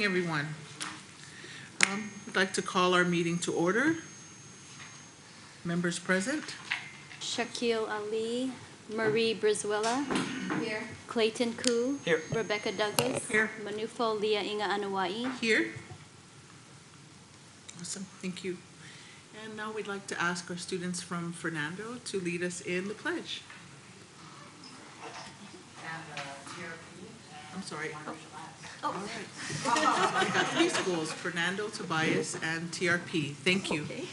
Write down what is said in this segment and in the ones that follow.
Everyone. I'd like to call our meeting to order. Members present. Shaquille Ali, Marie Brizuela. Here. Clayton Koo. Here. Rebecca Douglas. Here. Manufo Leah Inga Anuai. Here. Awesome, thank you. And now we'd like to ask our students from Fernando to lead us in the pledge. I'm sorry. All right. We got 3 schools, Fernando, Tobias, and TRP. Thank you. Okay.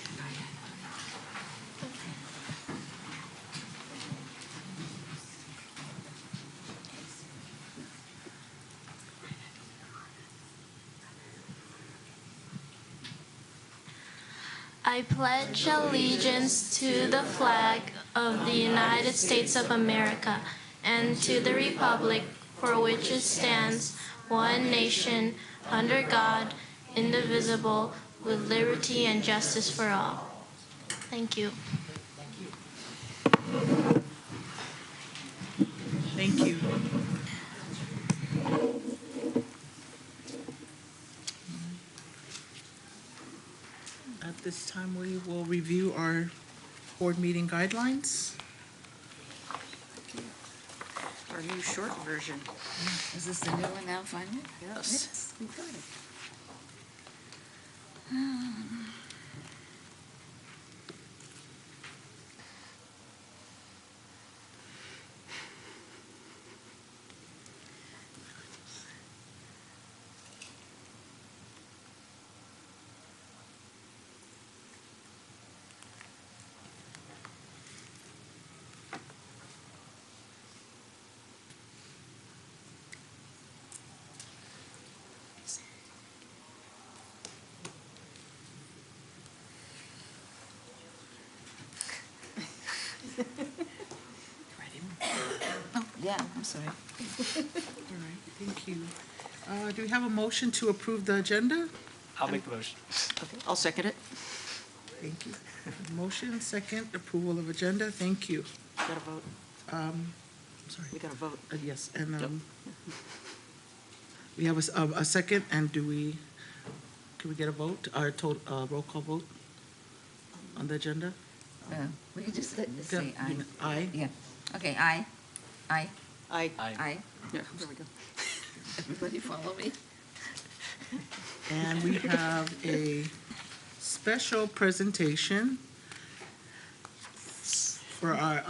I pledge allegiance to the flag of the United States of America and to the republic for which it stands, one nation, under God, indivisible, with liberty and justice for all. Thank you. Thank you. At this time, we will review our board meeting guidelines. Our new short version. Is this the new one now, finally? Yes. We got it. Oh, yeah, I'm sorry. All right, thank you. Do we have a motion to approve the agenda? I'll make the motion. Okay, I'll second it. Thank you. Motion, second, approval of agenda, thank you. Got to vote. Sorry. We got to vote. Yes, and Yep. we have a second, and can we get a vote, our roll call vote on the agenda? We can just say aye. Aye. Yeah. Okay, aye. Aye. Aye. Aye. Yeah, there we go. Everybody follow me? And we have a special presentation for our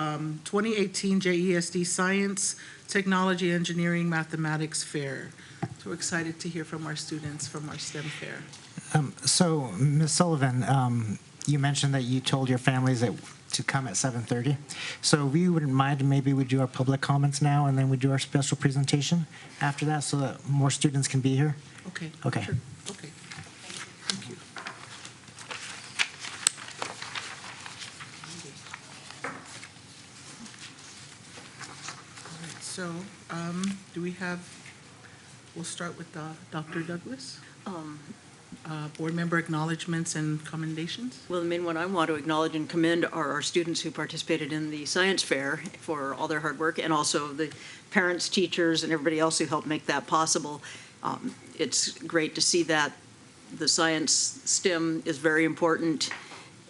2018 JESD Science, Technology, Engineering, Mathematics Fair. So we're excited to hear from our students from our STEM fair. So, Ms. Sullivan, you mentioned that you told your families to come at 7:30. So we wouldn't mind, maybe we do our public comments now, and then we do our special presentation after that, so that more students can be here? Okay. Okay. Sure. Okay. Thank you. All right, so we'll start with Dr. Douglas. Board member acknowledgements and commendations. Well, the main one I want to acknowledge and commend are our students who participated in the science fair for all their hard work, and also the parents, teachers, and everybody else who helped make that possible. It's great to see that the science STEM is very important,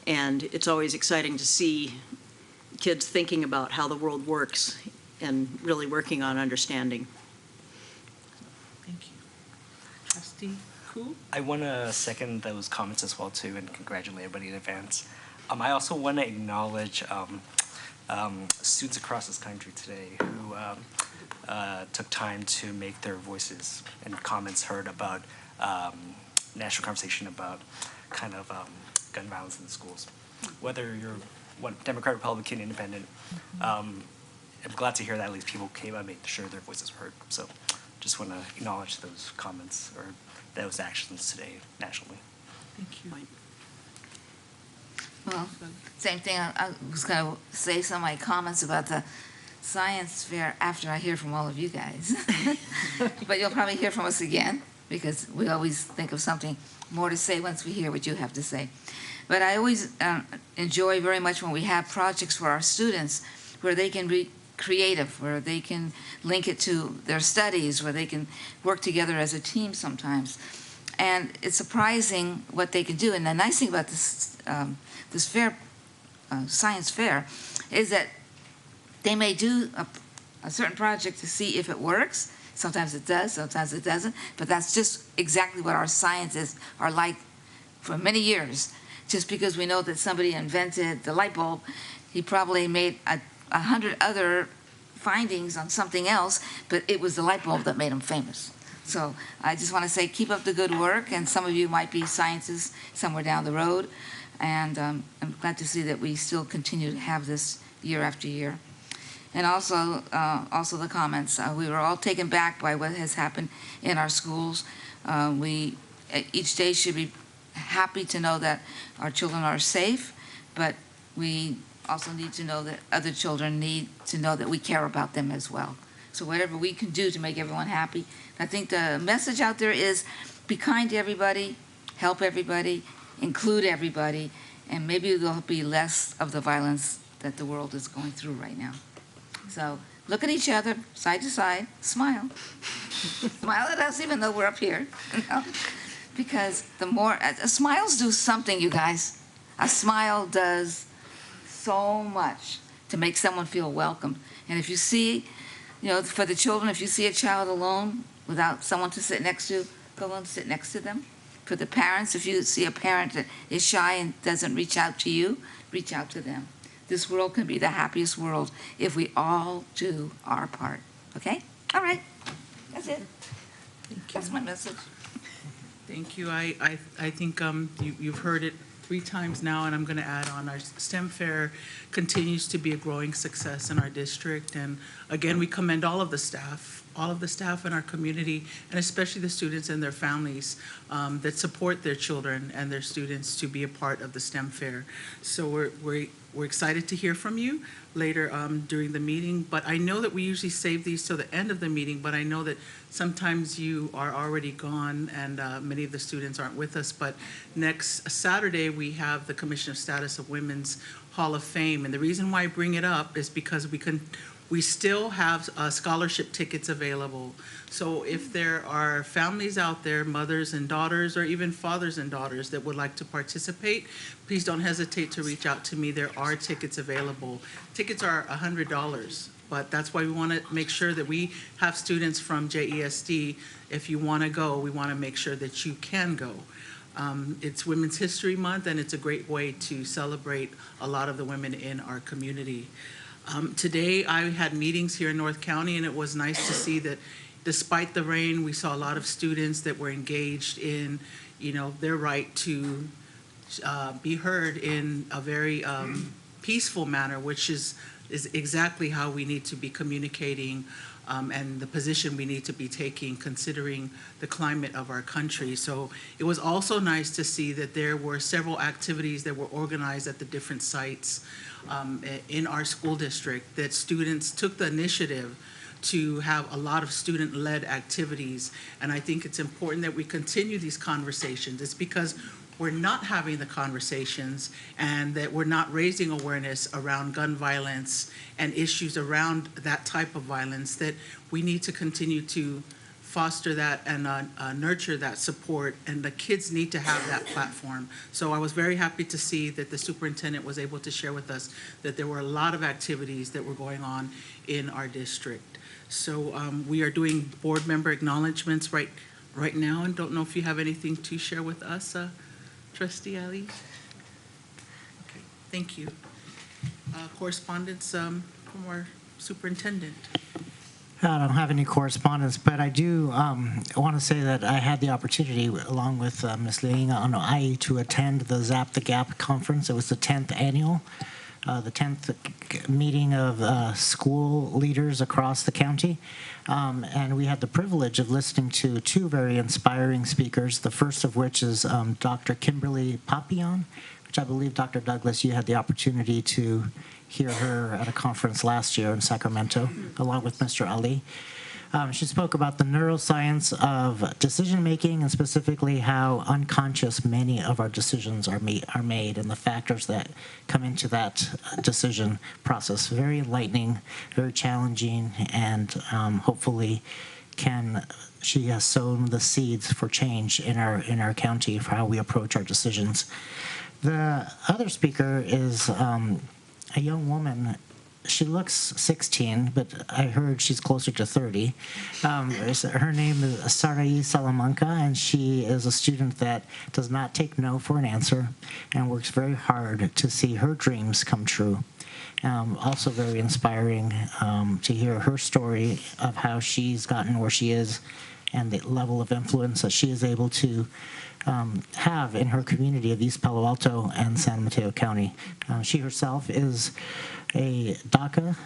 and it's always exciting to see kids thinking about how the world works and really working on understanding. Thank you. Trustee Koo? I want to second those comments as well too, and congratulate everybody in advance. I also want to acknowledge students across this country today who took time to make their voices and comments heard about national conversation about kind of gun violence in the schools. Whether you're Democrat, Republican, Independent, I'm glad to hear that at least people came out and made sure their voices were heard. So just want to acknowledge those comments or those actions today nationally. Thank you. Well, same thing. I was going to say some of my comments about the science fair after I hear from all of you guys. But you'll probably hear from us again, because we always think of something more to say once we hear what you have to say. But I always enjoy very much when we have projects for our students where they can creative, where they can link it to their studies, where they can work together as a team sometimes. And it's surprising what they can do. And the nice thing about this fair, science fair, is that they may do a certain project to see if it works. Sometimes it does, sometimes it doesn't. But that's just exactly what our scientists are like for many years. Just because we know that somebody invented the light bulb, he probably made 100 other findings on something else, but it was the light bulb that made him famous. So I just want to say, keep up the good work, and some of you might be scientists somewhere down the road, and I'm glad to see that we still continue to have this year after year. And also the comments. We were all taken back by what has happened in our schools. We each day should be happy to know that our children are safe, but we also need to know that other children need to know that we care about them as well. So whatever we can do to make everyone happy. I think the message out there is be kind to everybody, help everybody, include everybody, and maybe there'll be less of the violence that the world is going through right now. So look at each other, side to side, smile. Smile at us even though we're up here. You know? Because the more, smiles do something, you guys. A smile does so much to make someone feel welcome. And if you see, you know, for the children, if you see a child alone without someone to sit next to, go and sit next to them. For the parents, if you see a parent that is shy and doesn't reach out to you, reach out to them. This world can be the happiest world if we all do our part. Okay? All right. That's it. Thank you. That's my message. Thank you. I think you've heard it 3 times now, and I'm going to add on. Our STEM fair continues to be a growing success in our district, and again, we commend all of the staff in our community, and especially the students and their families that support their children and their students to be a part of the STEM fair. So we're excited to hear from you later during the meeting, but I know that we usually save these till the end of the meeting, but I know that sometimes you are already gone and many of the students aren't with us, but next Saturday we have the Commission of Status of Women's Hall of Fame, and the reason why I bring it up is because we still have scholarship tickets available. So if there are families out there, mothers and daughters, or even fathers and daughters that would like to participate, please don't hesitate to reach out to me. There are tickets available. Tickets are $100, but that's why we want to make sure that we have students from JESD. If you want to go, we want to make sure that you can go. It's Women's History Month, and it's a great way to celebrate a lot of the women in our community. Today, I had meetings here in North County, and it was nice to see that despite the rain, we saw a lot of students that were engaged in, you know, their right to be heard in a very peaceful manner, which is exactly how we need to be communicating and the position we need to be taking considering the climate of our country. So it was also nice to see that there were several activities that were organized at the different sites in our school district, that students took the initiative to have a lot of student-led activities. And I think it's important that we continue these conversations. It's because we're not having the conversations and that we're not raising awareness around gun violence and issues around that type of violence, that we need to continue to foster that and nurture that support, and the kids need to have that platform. So I was very happy to see that the superintendent was able to share with us that there were a lot of activities that were going on in our district. So we are doing board member acknowledgements right now, and don't know if you have anything to share with us, Trustee Ali? Okay, thank you. Correspondence from our superintendent. I don't have any correspondence, but I do want to say that I had the opportunity, along with Ms. Le'inga Anoa'i, to attend the Zap the Gap conference. It was the 10th annual, the 10th meeting of school leaders across the county. And we had the privilege of listening to 2 very inspiring speakers, the first of which is Dr. Kimberly Papillon, which I believe, Dr. Douglas, you had the opportunity to hear her at a conference last year in Sacramento, along with Mr. Ali. She spoke about the neuroscience of decision-making and specifically how unconscious many of our decisions are made and the factors that come into that decision process. Very enlightening, very challenging, and hopefully she has sown the seeds for change in our county for how we approach our decisions. The other speaker is a young woman. She looks 16, but I heard she's closer to 30. Her name is Sarai Salamanca, and she is a student that does not take no for an answer and works very hard to see her dreams come true. Also very inspiring to hear her story of how she's gotten where she is and the level of influence that she is able to have in her community of East Palo Alto and San Mateo County. She herself is a DACA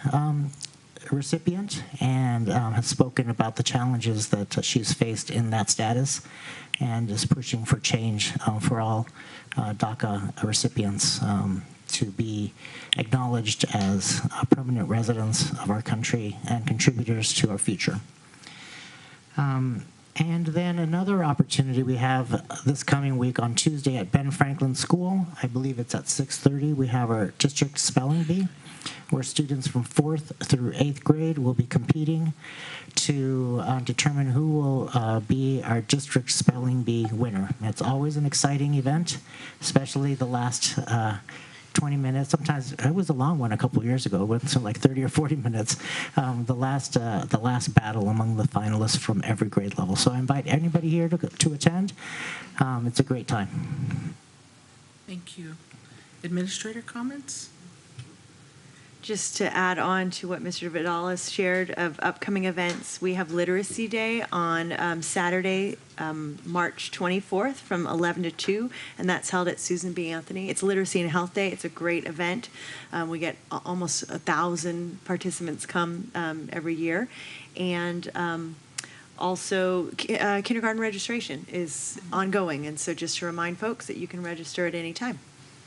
recipient and has spoken about the challenges that she's faced in that status and is pushing for change for all DACA recipients to be acknowledged as permanent residents of our country and contributors to our future. And then another opportunity we have this coming week on Tuesday at Ben Franklin School. I believe it's at 6:30. We have our district spelling bee, where students from 4th through 8th grade will be competing to determine who will be our district spelling bee winner. It's always an exciting event, especially the last 20 minutes. Sometimes it was a long one a couple of years ago, went to like 30 or 40 minutes. The last battle among the finalists from every grade level. So I invite anybody here to attend. It's a great time. Thank you. Administrator comments? Just to add on to what Mr. Vidalis shared of upcoming events, we have Literacy Day on Saturday, March 24th from 11 to 2, and that's held at Susan B. Anthony. It's Literacy and Health Day. It's a great event. We get almost 1,000 participants come every year. And also, kindergarten registration is ongoing, and so just to remind folks that you can register at any time.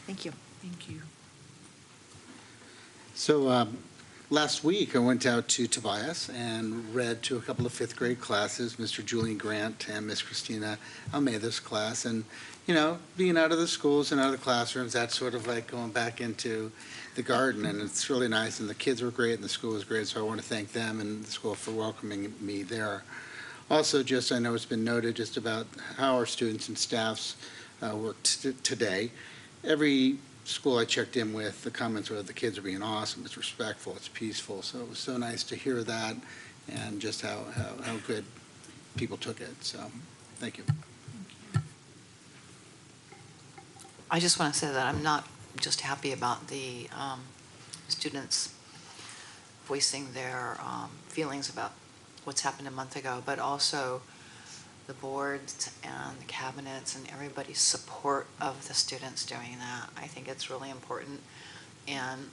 Thank you. Thank you. So last week I went out to Tobias and read to a couple of 5th grade classes, Mr. Julian Grant and Miss Christina Almeida's class. And, you know, being out of the schools and out of the classrooms, that's sort of like going back into the garden. And it's really nice. And the kids were great and the school was great. So I want to thank them and the school for welcoming me there. Also, just I know it's been noted just about how our students and staffs worked today. Every school I checked in with, the comments were the kids are being awesome, it's respectful, it's peaceful. So it was so nice to hear that and just how good people took it. So thank you. I just want to say that I'm not just happy about the students voicing their feelings about what's happened a month ago, but also the boards and the cabinets and everybody's support of the students doing that. I think it's really important, and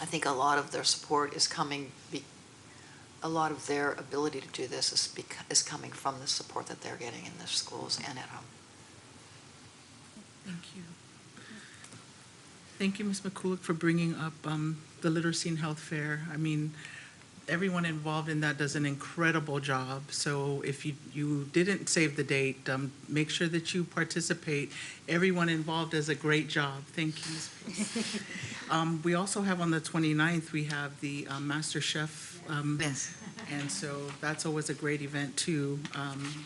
I think a lot of their support is coming, a lot of their ability to do this is coming from the support that they're getting in their schools and at home. Thank you. Thank you, Ms. McCulloch, for bringing up the Literacy and Health Fair. I mean, everyone involved in that does an incredible job. So if you didn't save the date, make sure that you participate. Everyone involved does a great job. Thank you, Ms. Pierce. We also have on the 29th, we have the Master Chef. Yes. And so that's always a great event too.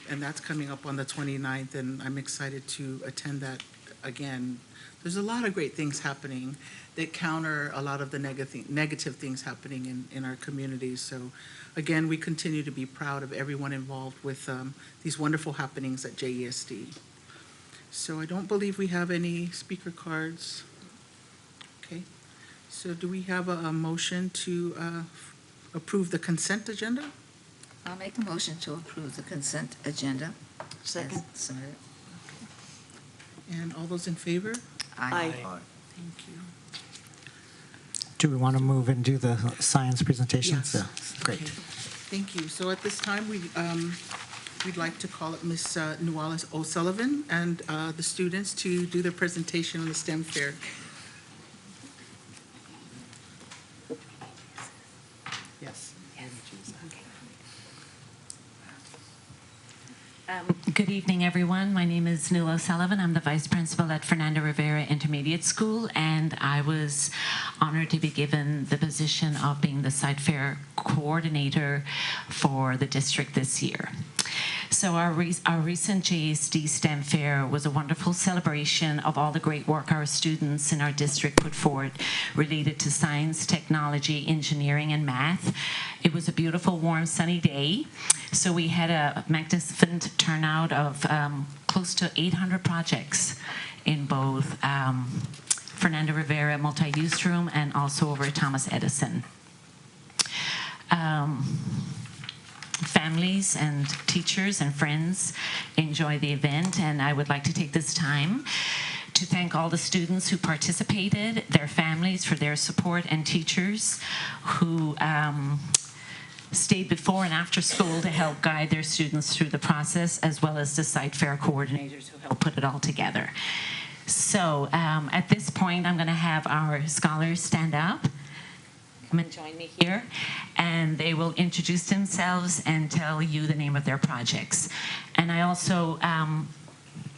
And that's coming up on the 29th, and I'm excited to attend that again. There's a lot of great things happening that counter a lot of the negative things happening in our communities. So again, we continue to be proud of everyone involved with these wonderful happenings at JESD. So I don't believe we have any speaker cards. Okay, so do we have a motion to approve the consent agenda? I'll make a motion to approve the consent agenda. Second. as submitted. And all those in favor? Aye. Thank you. Do we want to move and do the science presentations? Yes. Yeah, great. Okay. Thank you. So at this time, we'd like to call up Ms. Nualis O'Sullivan and the students to do their presentation on the STEM fair. Yes. Good evening, everyone. My name is Nula O'Sullivan. I'm the Vice Principal at Fernando Rivera Intermediate School, and I was honored to be given the position of being the Site Fair Coordinator for the district this year. So our recent JSD STEM Fair was a wonderful celebration of all the great work our students in our district put forward related to science, technology, engineering, and math. It was a beautiful, warm, sunny day. So we had a magnificent turnout of close to 800 projects in both Fernando Rivera Multi-Use Room and also over at Thomas Edison. Families and teachers and friends enjoy the event, and I would like to take this time to thank all the students who participated, their families for their support, and teachers who stayed before and after school to help guide their students through the process, as well as the site fair coordinators who helped put it all together. So at this point, I'm going to have our scholars stand up. Come and join me here, and they will introduce themselves and tell you the name of their projects. And I also,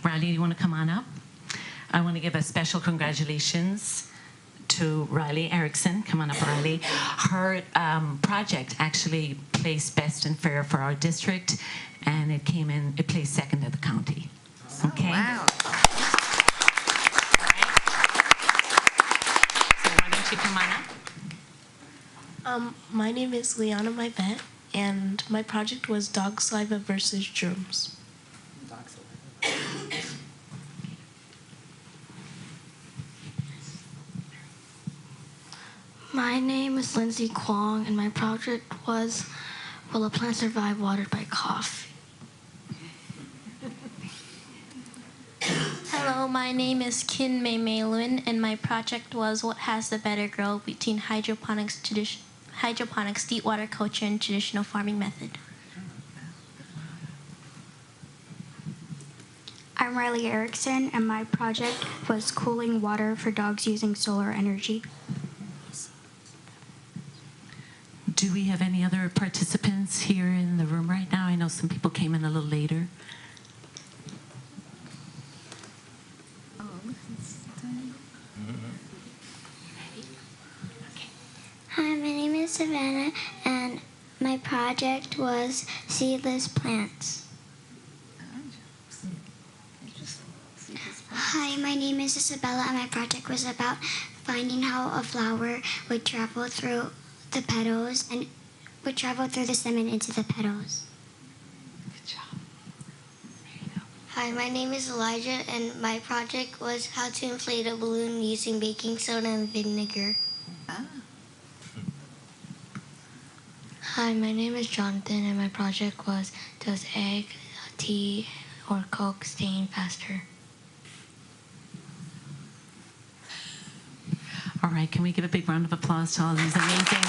Riley, you want to come on up? I want to give a special congratulations to Riley Erickson. Come on up, Riley. Her project actually placed best and fair for our district, and it placed second at the county. Okay. Oh, wow. So why don't you come on up? My name is Liana Maivet, and my project was dog saliva versus germs. My name is Lindsay Kwong, and my project was Will a Plant Survive Watered by Coffee? Hello, my name is Kin Mei Mei Lun, and my project was What Has the Better Grow Between Hydroponics, Deep Water Culture, and Traditional Farming Method. I'm Riley Erickson, and my project was Cooling Water for Dogs Using Solar Energy. Do we have any other participants here in the room right now? I know some people came in a little later. Hi, my name is Savannah, and my project was Seedless Plants. Hi, my name is Isabella, and my project was about finding how a flower would travel through the petals and would travel through the stem and into the petals. Good job. There you go. Hi, my name is Elijah, and my project was how to inflate a balloon using baking soda and vinegar. Ah. Hi, my name is Jonathan, and my project was Does egg, tea, or Coke stain faster? All right, can we give a big round of applause to all these amazing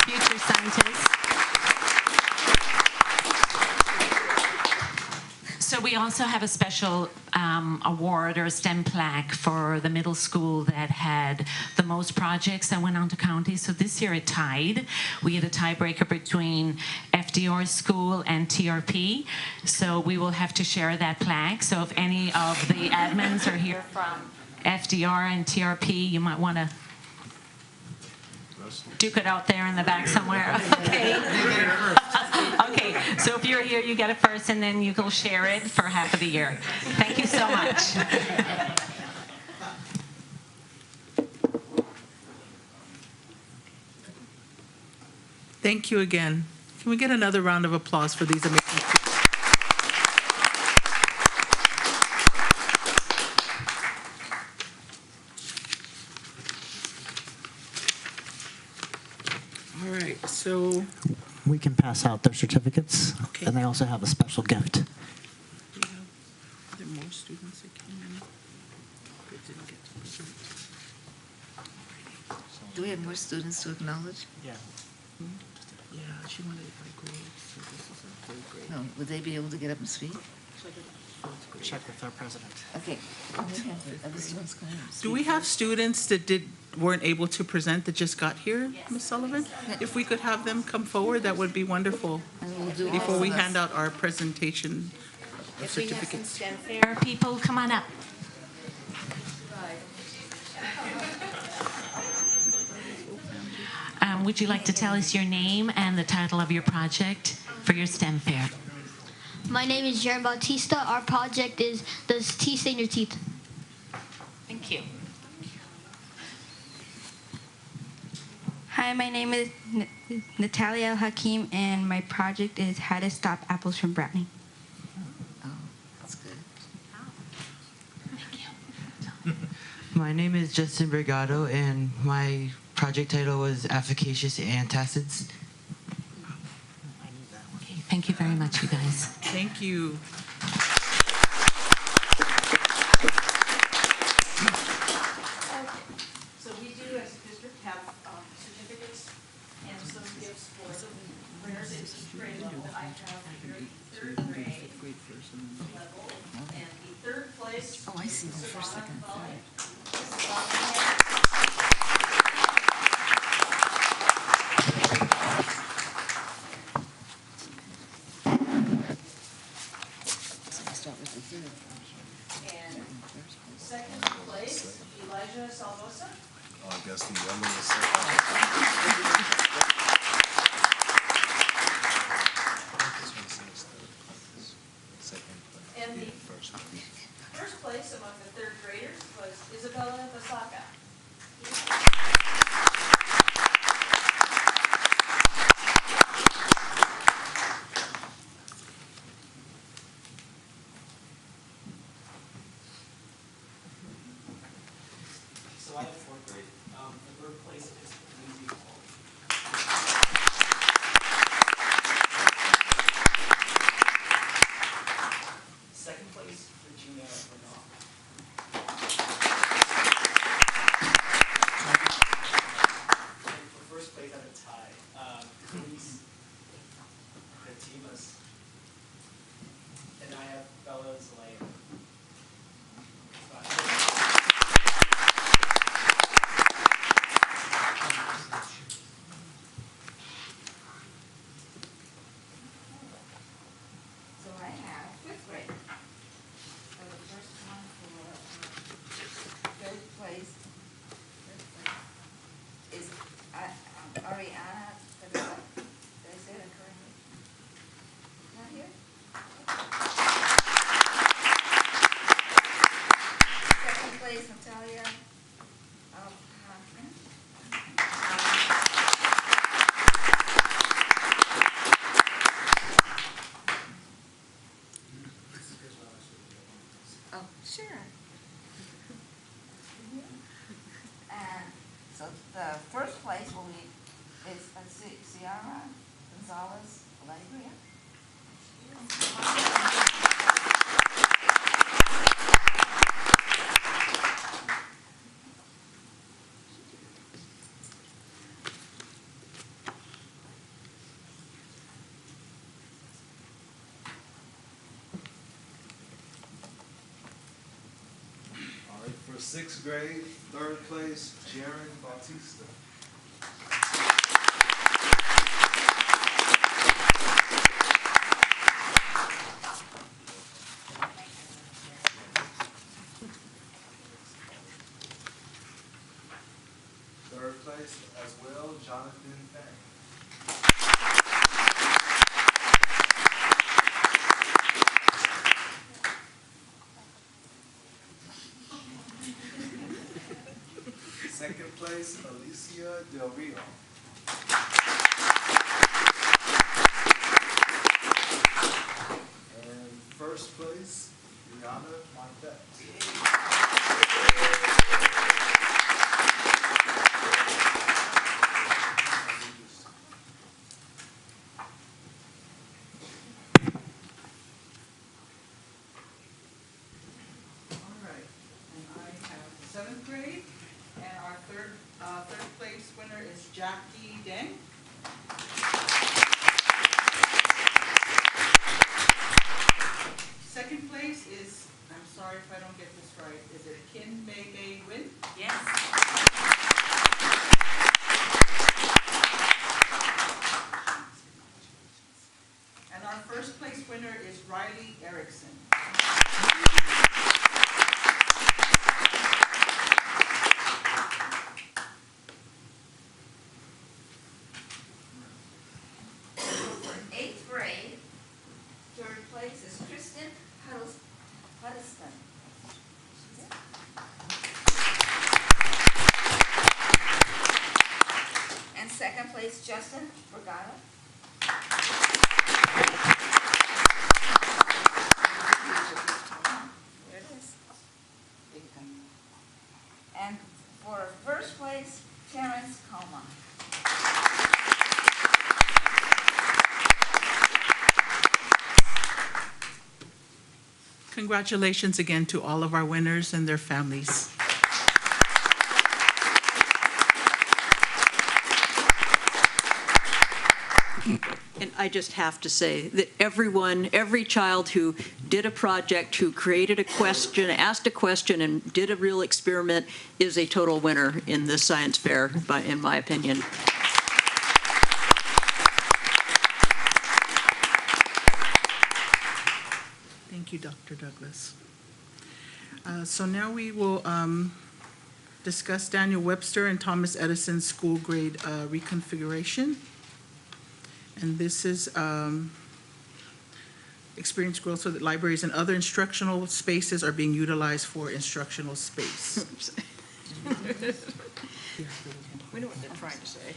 future scientists? So we also have a special award or a STEM plaque for the middle school that had the most projects that went on to county. So this year it tied. We had a tiebreaker between FDR school and TRP. So we will have to share that plaque. So if any of the admins are here from FDR and TRP, you might want to duke it out there in the back somewhere. Okay. Okay, so if you're here, you get it first, and then you will share it for half of the year. Thank you so much. Thank you again. Can we get another round of applause for these amazing people? All right, so We can pass out their certificates, Okay. and they also have a special gift. are there more students that came in? That didn't get to present? Do we have more students to acknowledge? Yeah. Yeah, she wanted it by grade, so this is a third grade. No, would they be able to get up and speak? Check with our president. Okay. Other students coming up. Do we have students that weren't able to present that just got here, Ms. Sullivan? If we could have them come forward, that would be wonderful, And we'll do before all we of us. hand out our presentation If we have some certificates. STEM fair people, come on up. Would you like to tell us your name and the title of your project for your STEM fair? My name is Jaron Bautista. Our project is Does Tea Stain Your Teeth? Thank you. Hi, my name is Natalia Hakim, and my project is How to Stop Apples from Browning. Oh, that's good. My name is Justin Brigado, and my project title was Efficacious Antacids. Okay, thank you very much, you guys. Thank you. So we do, as a district, have certificates and some gifts for the winners in each grade level. I have here third grade level, and the third place. Oh, I see the first, second, third. So we start with the third. And second place, Elijah Salvosa. Oh, I guess the yellow is second. And the first place among the third graders was Isabella Basaka. So I have fourth grade. The third place is Lindsay Hall. Second place, Regina Renaud. And for first place, I have a tie. Luis Retimas. And I have Bella Zelaya. So I have fifth grade. So the first one for third place is Ariana Padilla. Did I say that correctly? Not here? Second place, Natalia Hoffman. Oh, sure. And so the first place will be, is Ciara Gonzalez Alegria. All right, for sixth grade, third place, Jaron Bautista. Third place as well, Jonathan Fang. Second place, Alicia Del Rio. And first place, Rihanna Montes. All right, and I have seventh grade, and our third place winner is Jack place winner is Riley Erickson. For 8th grade, 3rd place is Kristen Huddleston. And 2nd place, Justin Brigada. There it is. And for 1st place, Terrence Coma. Congratulations again to all of our winners and their families. And I just have to say that every child who did a project, who created a question, asked a question, and did a real experiment is a total winner in this science fair, in my opinion. Thank you, Dr. Douglas. So now we will discuss Daniel Webster and Thomas Edison school grade reconfiguration. And this is experience growth so that libraries and other instructional spaces are being utilized for instructional space. We know what they're trying to say.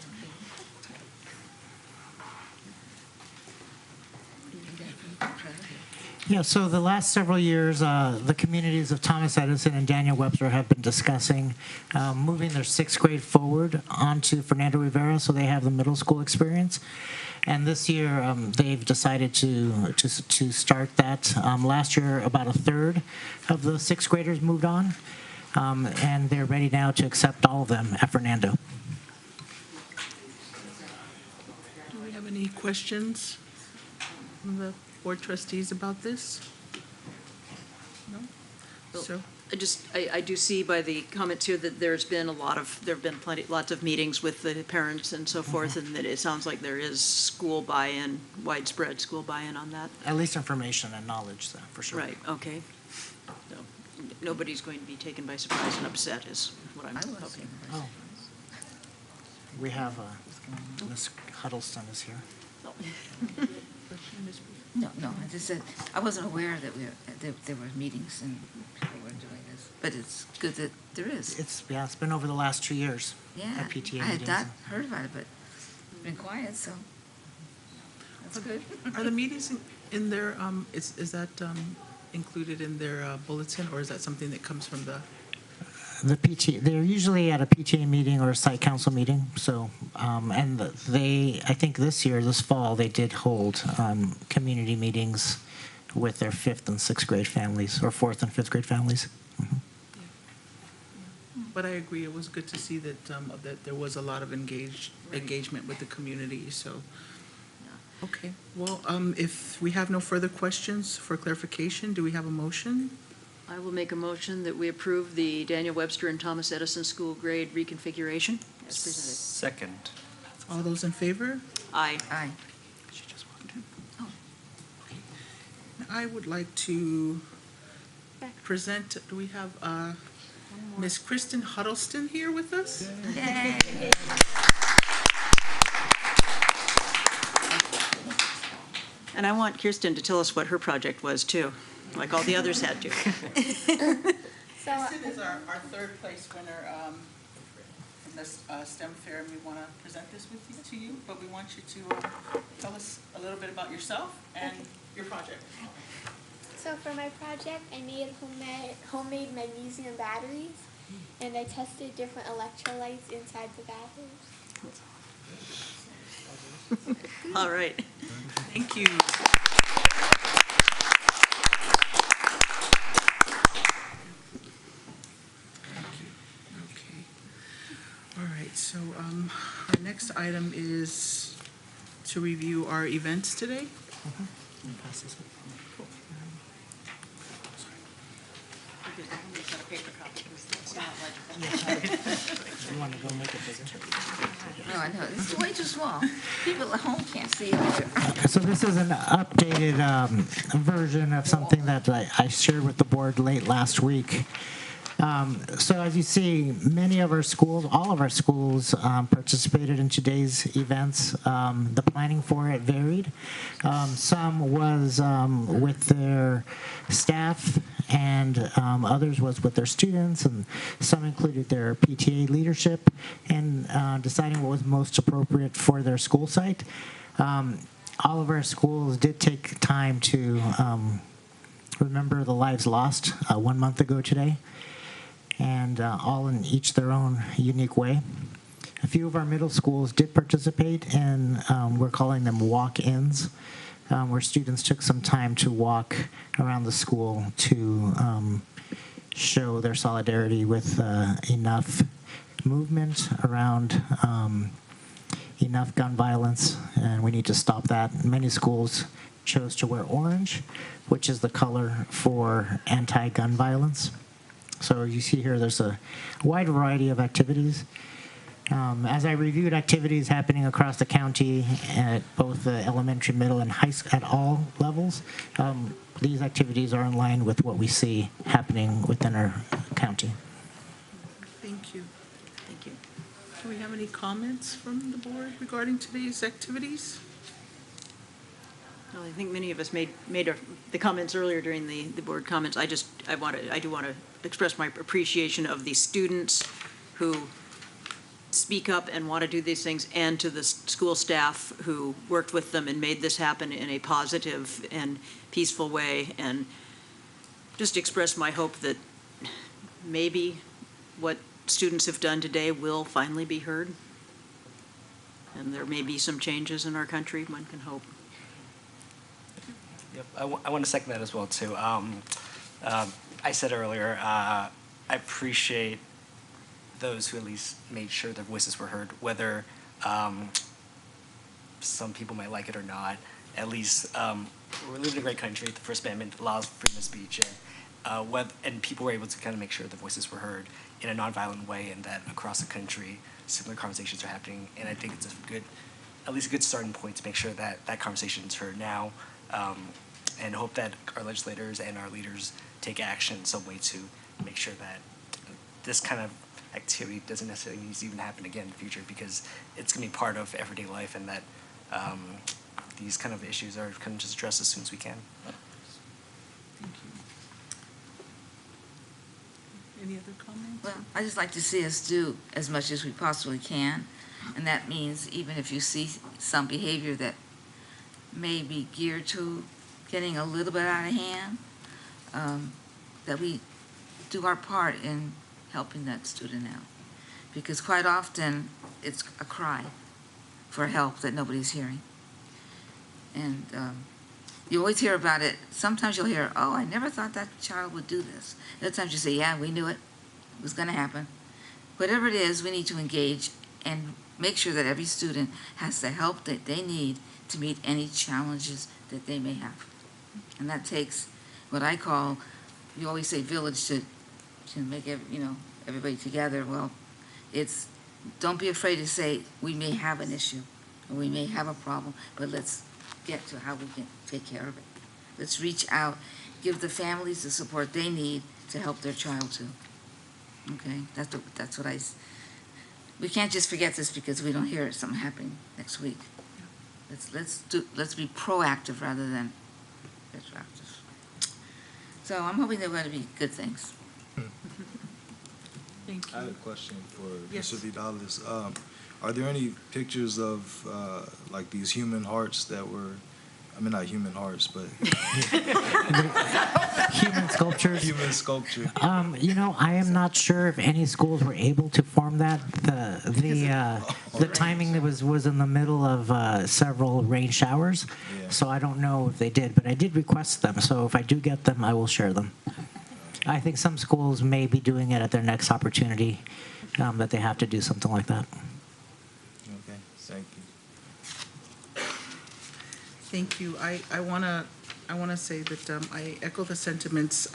Yeah, so the last several years, the communities of Thomas Edison and Daniel Webster have been discussing moving their 6th grade forward onto Fernando Rivera so they have the middle school experience. And this year, they've decided to start that. Last year, about 1/3 of the 6th graders moved on, and they're ready now to accept all of them at Fernando. Do we have any questions from the board trustees about this? No? So, I do see by the comments here that there have been lots of meetings with the parents and so forth, and that it sounds like there is school buy-in, widespread school buy-in on that. At least information and knowledge, though, for sure. Right, okay. So nobody's going to be taken by surprise and upset is what I'm hoping. Oh. We have Ms. Huddleston is here. No, I just said, I wasn't aware that there were meetings and people were doing this, but it's good that there is. It's been over the last 2 years. Yeah, At PTA I had meetings. not heard about it, but it's been quiet, so that's good. are the meetings in their, is that included in their bulletin, or is that something that comes from the? The PTA, they're usually at a PTA meeting or a site council meeting. So, and I think this fall, they did hold community meetings with their 5th and 6th grade families, or 4th and 5th grade families. But I agree, it was good to see that that there was a lot of engagement with the community. So, okay. Well, if we have no further questions for clarification, do we have a motion? I will make a motion that we approve the Daniel Webster and Thomas Edison school grade reconfiguration as presented. 2nd. All those in favor? Aye. Aye. She just walked in. Oh, okay. Now, I would like to present, do we have Ms. Kristen Huddleston here with us? Yay. And I want Kirsten to tell us what her project was too, like all the others had to. Kristen is our 3rd place winner from this STEM fair, and we want to present this to you, but we want you to tell us a little bit about yourself and your project. So for my project, I made homemade magnesium batteries, and I tested different electrolytes inside the batteries. All right. Thank you. Okay. All right, so our next item is to review our events today. You want to go make it bigger? No, I know, it's way too small. People at home can't see it either. So this is an updated version of something that I shared with the board late last week. So as you see, many of our schools, all of our schools participated in today's events. The planning for it varied. Some was with their staff, and others was with their students, and some included their PTA leadership, and deciding what was most appropriate for their school site. All of our schools did take time to remember the lives lost 1 month ago today, and all in each their own unique way. A few of our middle schools did participate in, we're calling them walk-ins, where students took some time to walk around the school to show their solidarity with enough movement around enough gun violence, and we need to stop that. Many schools chose to wear orange, which is the color for anti-gun violence. So you see here, there's a wide variety of activities. As I reviewed activities happening across the county at both the elementary, middle, and high school, at all levels, these activities are in line with what we see happening within our county. Thank you. Thank you. Do we have any comments from the board regarding today's activities? Well, I think many of us made the comments earlier during the board comments. I do want to express my appreciation of the students who speak up and want to do these things, and to the school staff who worked with them and made this happen in a positive and peaceful way, and just express my hope that maybe what students have done today will finally be heard, and there may be some changes in our country, one can hope. Yep, I want to second that as well too. I said earlier, I appreciate those who at least made sure their voices were heard, whether some people might like it or not. At least we live in a great country. The First Amendment allows freedom of speech, and people were able to kind of make sure their voices were heard in a nonviolent way, and that across the country, similar conversations are happening. And I think it's at least a good starting point to make sure that that conversation is heard now, and hope that our legislators and our leaders take action in some way to make sure that this kind of activity doesn't necessarily need to even happen again in the future, because it's going to be part of everyday life, and that these kind of issues are kind of just addressed as soon as we can. Thank you. Any other comments? Well, I just like to see us do as much as we possibly can, and that means even if you see some behavior that may be geared to getting a little bit out of hand, that we do our part in helping that student out. Because quite often, it's a cry for help that nobody's hearing. And you always hear about it. Sometimes you'll hear, oh, I never thought that child would do this. Other times you say, yeah, we knew it. It was going to happen. Whatever it is, we need to engage and make sure that every student has the help that they need to meet any challenges that they may have. And that takes what I call, you always say village to make everybody together. Well, it's, don't be afraid to say we may have an issue or we may have a problem, but let's get to how we can take care of it. Let's reach out, give the families the support they need to help their child too. Okay, that's what we can't just forget this because we don't hear something happening next week. Let's be proactive rather than retroactive. So I'm hoping they're going to be good things. Thank you. I have a question for Yes. Mr. Vidalis. Are there any pictures of like these human hearts that were, I mean, not human hearts, but Human sculptures. human sculpture? I am not sure if any schools were able to form that. The timing was in the middle of several rain showers, so I don't know if they did, but I did request them. So if I do get them, I will share them. I think some schools may be doing it at their next opportunity, that they have to do something like that. Okay, thank you. Thank you. I wanna say that I echo the sentiments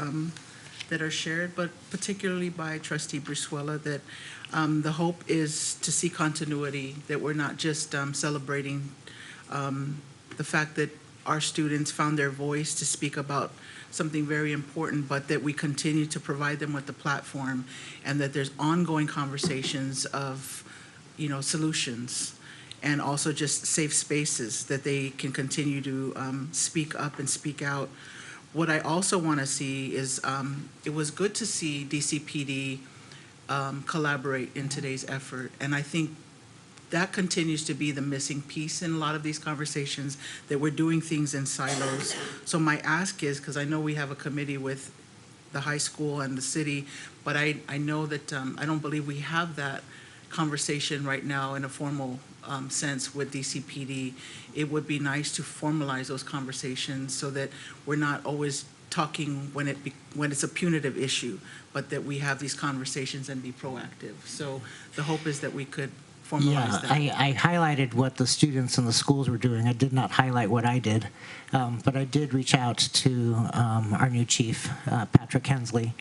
that are shared, but particularly by Trustee Brizuela, that the hope is to see continuity, that we're not just celebrating the fact that our students found their voice to speak about something very important, but that we continue to provide them with the platform, and that there's ongoing conversations of, solutions, and also just safe spaces that they can continue to speak up and speak out. What I also want to see is, it was good to see DCPD collaborate in today's effort, and I think that continues to be the missing piece in a lot of these conversations, that we're doing things in silos. So my ask is, because I know we have a committee with the high school and the city, but I know that I don't believe we have that conversation right now in a formal sense with DCPD. It would be nice to formalize those conversations so that we're not always talking when it's a punitive issue, but that we have these conversations and be proactive. So the hope is that we could formalize that. I highlighted what the students in the schools were doing. I did not highlight what I did, but I did reach out to our new chief, Patrick Hensley,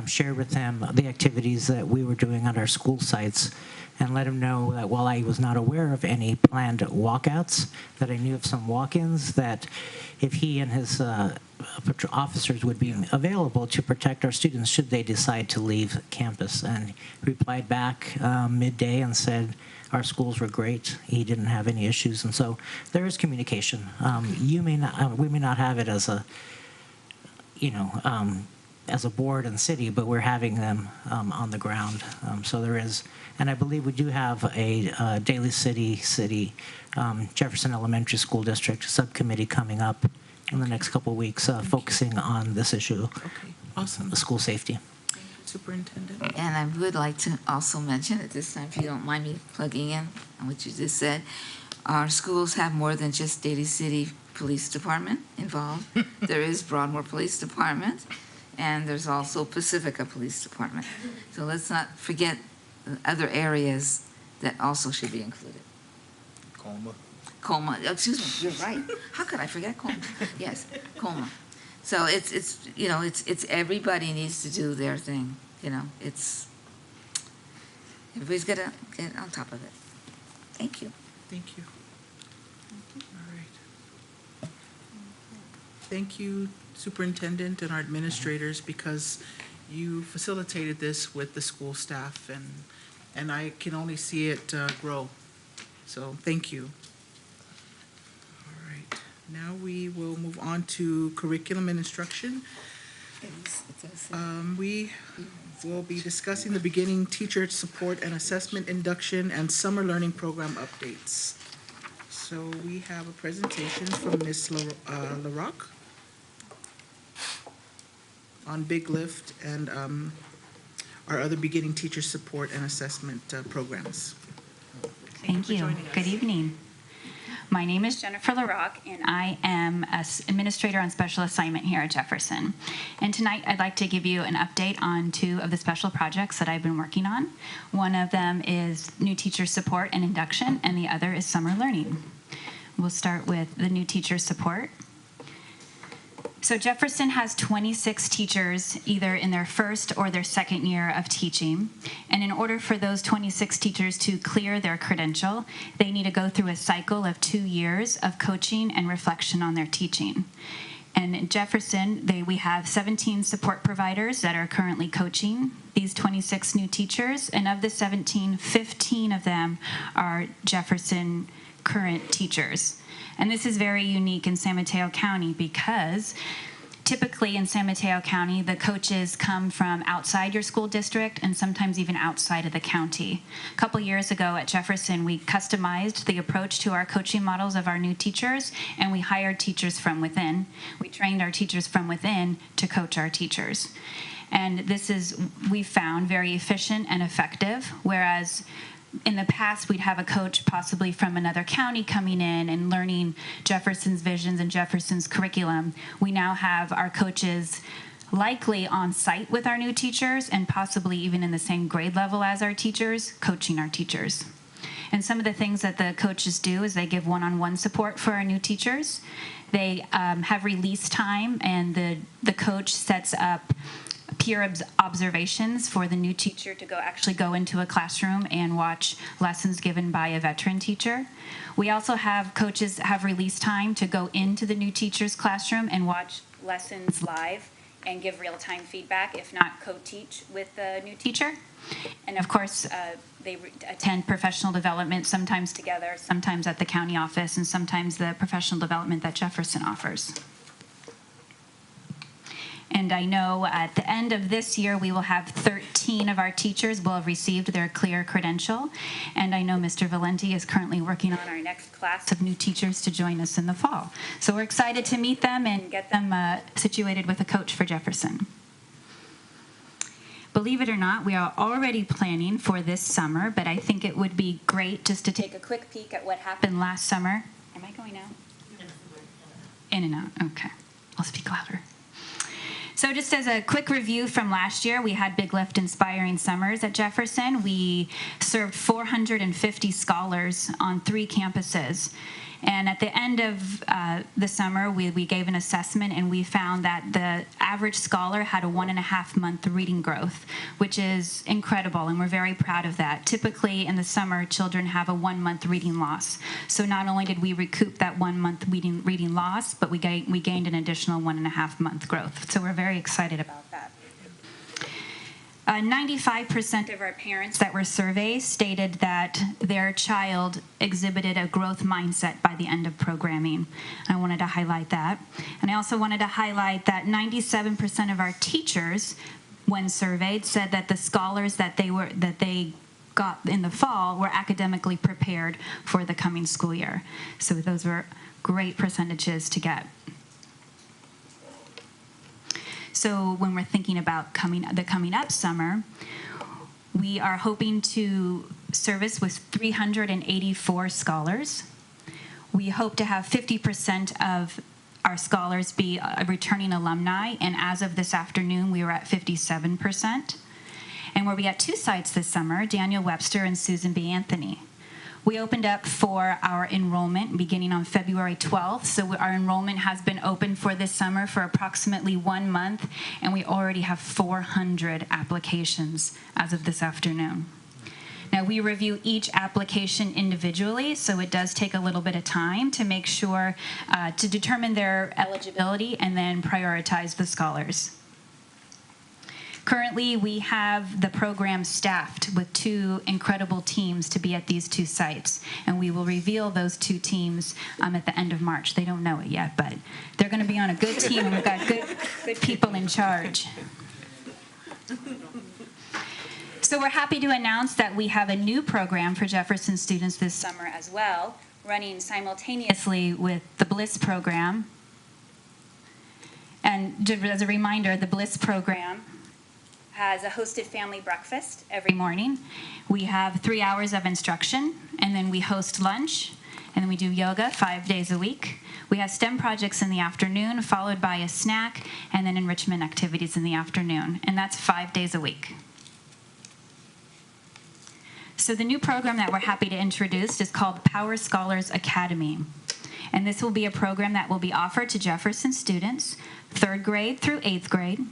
share with him the activities that we were doing at our school sites, and let him know that while I was not aware of any planned walkouts, that I knew of some walk-ins, that if he and his officers would be available to protect our students should they decide to leave campus. And he replied back midday and said our schools were great. He didn't have any issues, and so there is communication. We may not have it as a, as a board and city, but we're having them on the ground. So there is, and I believe we do have a Daly City Jefferson Elementary School District subcommittee coming up in the next couple of weeks, focusing on this issue. Okay, awesome. The school safety. Superintendent. And I would like to also mention at this time, if you don't mind me plugging in on what you just said, our schools have more than just Daly City Police Department involved. There is Broadmoor Police Department, and there's also Pacifica Police Department. So let's not forget the other areas that also should be included. Colma, excuse me, you're right. How could I forget Colma? Yes, Colma. So it's everybody needs to do their thing. It's everybody's got to get on top of it. Thank you. Thank you. All right. Thank you, Superintendent and our administrators, because you facilitated this with the school staff, and I can only see it grow. So thank you. All right. Now we will move on to curriculum and instruction. We will be discussing the beginning teacher support and assessment induction and summer learning program updates. So we have a presentation from Ms. LaRocque on Big Lift and our other beginning teacher support and assessment programs. Thank you. Good evening. My name is Jennifer LaRocque, and I am an administrator on special assignment here at Jefferson. And tonight, I'd like to give you an update on 2 of the special projects that I've been working on. One of them is new teacher support and induction, and the other is summer learning. We'll start with the new teacher support. So Jefferson has 26 teachers either in their first or their second year of teaching. And in order for those 26 teachers to clear their credential, they need to go through a cycle of 2 years of coaching and reflection on their teaching. And in Jefferson, we have 17 support providers that are currently coaching these 26 new teachers. And of the 17, 15 of them are Jefferson current teachers. And this is very unique in San Mateo County because typically in San Mateo County, the coaches come from outside your school district and sometimes even outside of the county. A couple years ago at Jefferson, we customized the approach to our coaching models of our new teachers, and we hired teachers from within. We trained our teachers from within to coach our teachers. And this is, we found, very efficient and effective, whereas in the past, we'd have a coach possibly from another county coming in and learning Jefferson's visions and Jefferson's curriculum. We now have our coaches likely on site with our new teachers and possibly even in the same grade level as our teachers, coaching our teachers. And some of the things that the coaches do is they give one-on-one support for our new teachers. They have release time, and the coach sets up observations for the new teacher to actually go into a classroom and watch lessons given by a veteran teacher. We also have coaches have release time to go into the new teacher's classroom and watch lessons live and give real-time feedback, if not co-teach with the new teacher. And of course, they attend professional development, sometimes together, sometimes at the county office, and sometimes the professional development that Jefferson offers. And I know at the end of this year, we will have 13 of our teachers will have received their clear credential. And I know Mr. Valenti is currently working on our next class of new teachers to join us in the fall. So we're excited to meet them and get them situated with a coach for Jefferson. Believe it or not, we are already planning for this summer, but I think it would be great just to take a quick peek at what happened last summer. Am I going out? In and out, okay. I'll speak louder. So just as a quick review from last year, we had Big Lift Inspiring Summers at Jefferson. We served 450 scholars on 3 campuses. And at the end of the summer, we gave an assessment, and we found that the average scholar had a 1.5-month reading growth, which is incredible, and we're very proud of that. Typically, in the summer, children have a 1-month reading loss. So not only did we recoup that 1-month reading loss, but we gained an additional 1.5-month growth. So we're very excited about that. 95% of our parents that were surveyed stated that their child exhibited a growth mindset by the end of programming. I wanted to highlight that. And I also wanted to highlight that 97% of our teachers, when surveyed, said that the scholars that they got in the fall were academically prepared for the coming school year. So those were great percentages to get. So when we're thinking about the coming up summer, we are hoping to service with 384 scholars. We hope to have 50% of our scholars be returning alumni, and as of this afternoon, we were at 57%. And we'll be at 2 sites this summer, Daniel Webster and Susan B. Anthony. We opened up for our enrollment beginning on February 12th. So our enrollment has been open for this summer for approximately 1 month, and we already have 400 applications as of this afternoon. Now, we review each application individually, so it does take a little bit of time to make sure to determine their eligibility and then prioritize the scholars. Currently, we have the program staffed with 2 incredible teams to be at these 2 sites, and we will reveal those 2 teams at the end of March. They don't know it yet, but they're going to be on a good team, and we've got good people in charge. So we're happy to announce that we have a new program for Jefferson students this summer as well, running simultaneously with the Bliss program. And as a reminder, the Bliss program has a hosted family breakfast every morning. We have 3 hours of instruction, and then we host lunch, and then we do yoga 5 days a week. We have STEM projects in the afternoon, followed by a snack, and then enrichment activities in the afternoon, and that's 5 days a week. So the new program that we're happy to introduce is called Power Scholars Academy. And this will be a program that will be offered to Jefferson students, 3rd grade through 8th grade.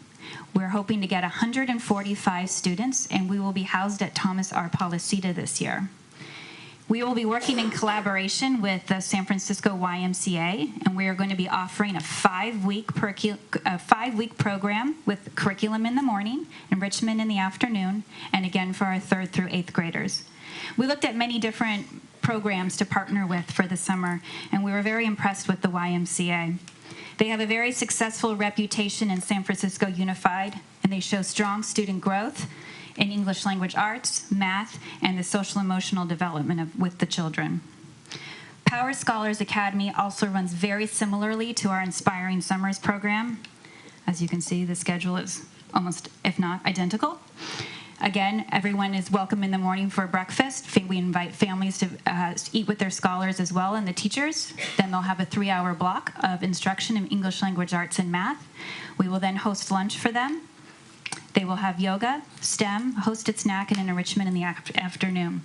We're hoping to get 145 students, and we will be housed at Thomas R. Policita this year. We will be working in collaboration with the San Francisco YMCA, and we are going to be offering a 5-week program with curriculum in the morning, enrichment in the afternoon, and again for our 3rd through 8th graders. We looked at many different programs to partner with for the summer, and we were very impressed with the YMCA. They have a very successful reputation in San Francisco Unified, and they show strong student growth in English language arts, math, and the social emotional development with the children. Power Scholars Academy also runs very similarly to our Inspiring Summers program. As you can see, the schedule is almost, if not identical. Again, everyone is welcome in the morning for breakfast. We invite families to eat with their scholars as well and the teachers. Then they'll have a 3-hour block of instruction in English language arts and math. We will then host lunch for them. They will have yoga, STEM, hosted snack, and an enrichment in the afternoon.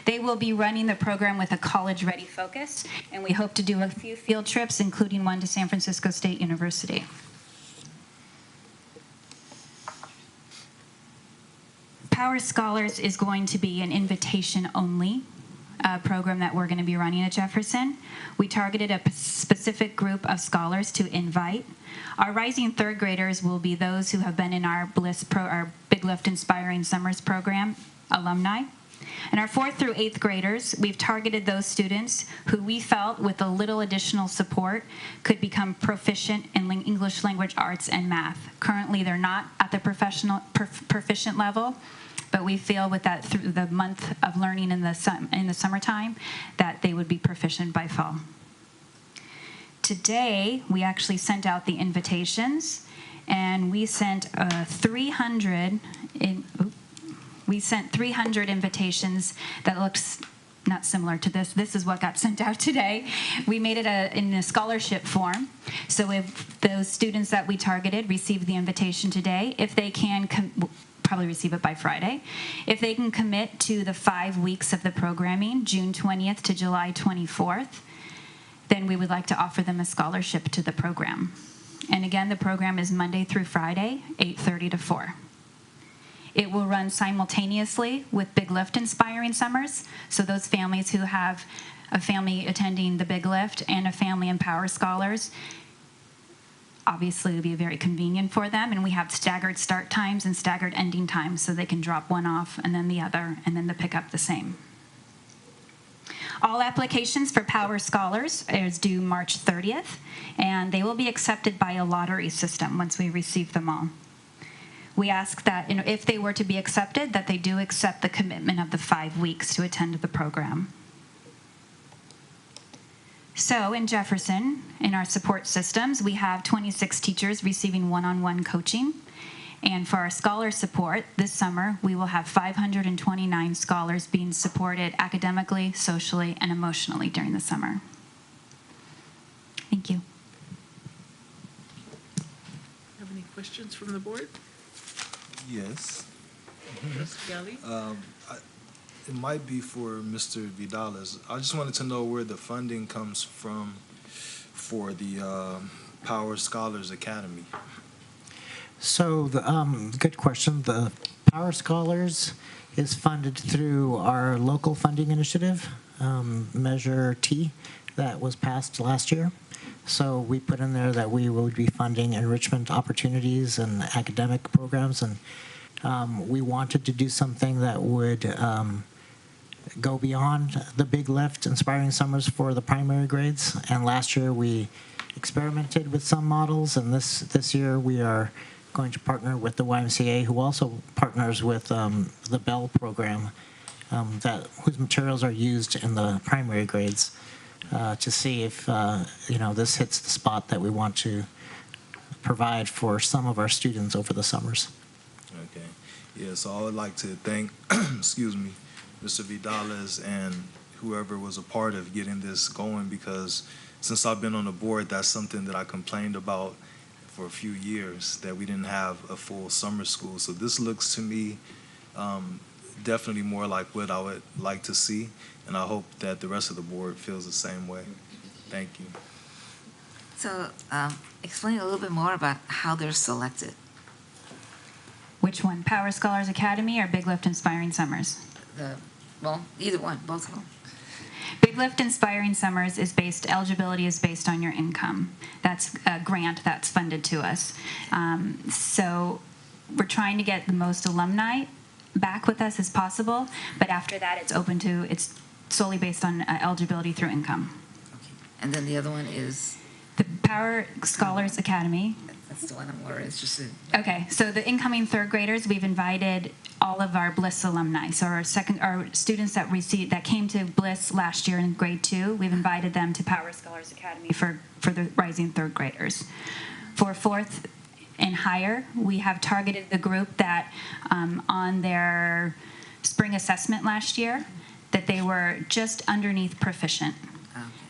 They will be running the program with a college-ready focus, and we hope to do a few field trips, including one to San Francisco State University. Power Scholars is going to be an invitation-only program that we're going to be running at Jefferson. We targeted a specific group of scholars to invite. Our rising third graders will be those who have been in our our Big Lift Inspiring Summers program, alumni. And our 4th through 8th graders, we've targeted those students who we felt with a little additional support could become proficient in English language arts and math. Currently, they're not at the proficient level, but we feel with that through the month of learning in the summertime that they would be proficient by fall. Today, we actually sent out the invitations, and we sent 300 invitations that looks not similar to this. This is what got sent out today. We made it in a scholarship form. So if those students that we targeted received the invitation today, if they can probably receive it by Friday. If they can commit to the 5 weeks of the programming, June 20th to July 24th, then we would like to offer them a scholarship to the program. And again, the program is Monday through Friday, 8:30 to 4. It will run simultaneously with Big Lift Inspiring Summers. So those families who have a family attending the Big Lift and a family in Power Scholars, obviously it will be very convenient for them. And we have staggered start times and staggered ending times so they can drop one off and then the other and then pick up the same. All applications for Power Scholars is due March 30th, and they will be accepted by a lottery system once we receive them all. We ask that if they were to be accepted, that they do accept the commitment of the 5 weeks to attend the program. So in Jefferson, in our support systems, we have 26 teachers receiving one-on-one coaching. And for our scholar support, this summer, we will have 529 scholars being supported academically, socially, and emotionally during the summer. Thank you. Have any questions from the board? Yes. Trustee Ali? It might be for Mr. Vidales. I just wanted to know where the funding comes from for the Power Scholars Academy. So, good question. The Power Scholars is funded through our local funding initiative, Measure T, that was passed last year. So we put in there that we would be funding enrichment opportunities and academic programs, and we wanted to do something that would go beyond the Big Lift Inspiring Summers for the primary grades. And last year we experimented with some models, and this year we are going to partner with the YMCA, who also partners with the Bell program, whose materials are used in the primary grades, to see if this hits the spot that we want to provide for some of our students over the summers. Okay. Yeah, so I would like to thank, excuse me, Mr. Vidales and whoever was a part of getting this going, because since I've been on the board, that's something that I complained about for a few years, that we didn't have a full summer school. So this looks to me definitely more like what I would like to see, and I hope that the rest of the board feels the same way. Thank you. So explain a little bit more about how they're selected. Which one? Power Scholars Academy or Big Lift Inspiring Summers? Well, either one, both of them. Big Lift Inspiring Summers eligibility is based on your income. That's a grant that's funded to us. So we're trying to get the most alumni back with us as possible, but after that it's solely based on eligibility through income. Okay. And then the other one is? The Power Scholars Academy. That's the one I'm more interested in. Okay, so the incoming third graders, we've invited all of our Bliss alumni. So our students that came to Bliss last year in grade 2, we've invited them to Power Scholars Academy for the rising third graders. For 4th and higher, we have targeted the group that on their spring assessment last year, that they were just underneath proficient.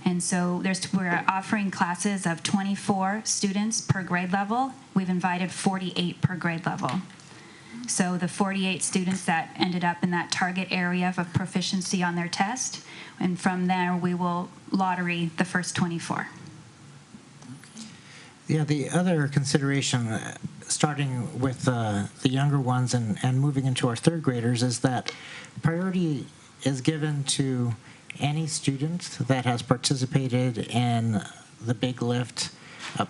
And so we're offering classes of 24 students per grade level. We've invited 48 per grade level. So the 48 students that ended up in that target area of proficiency on their test, and from there we will lottery the first 24. Yeah, the other consideration, starting with the younger ones and moving into our third graders, is that priority is given to any student that has participated in the Big Lift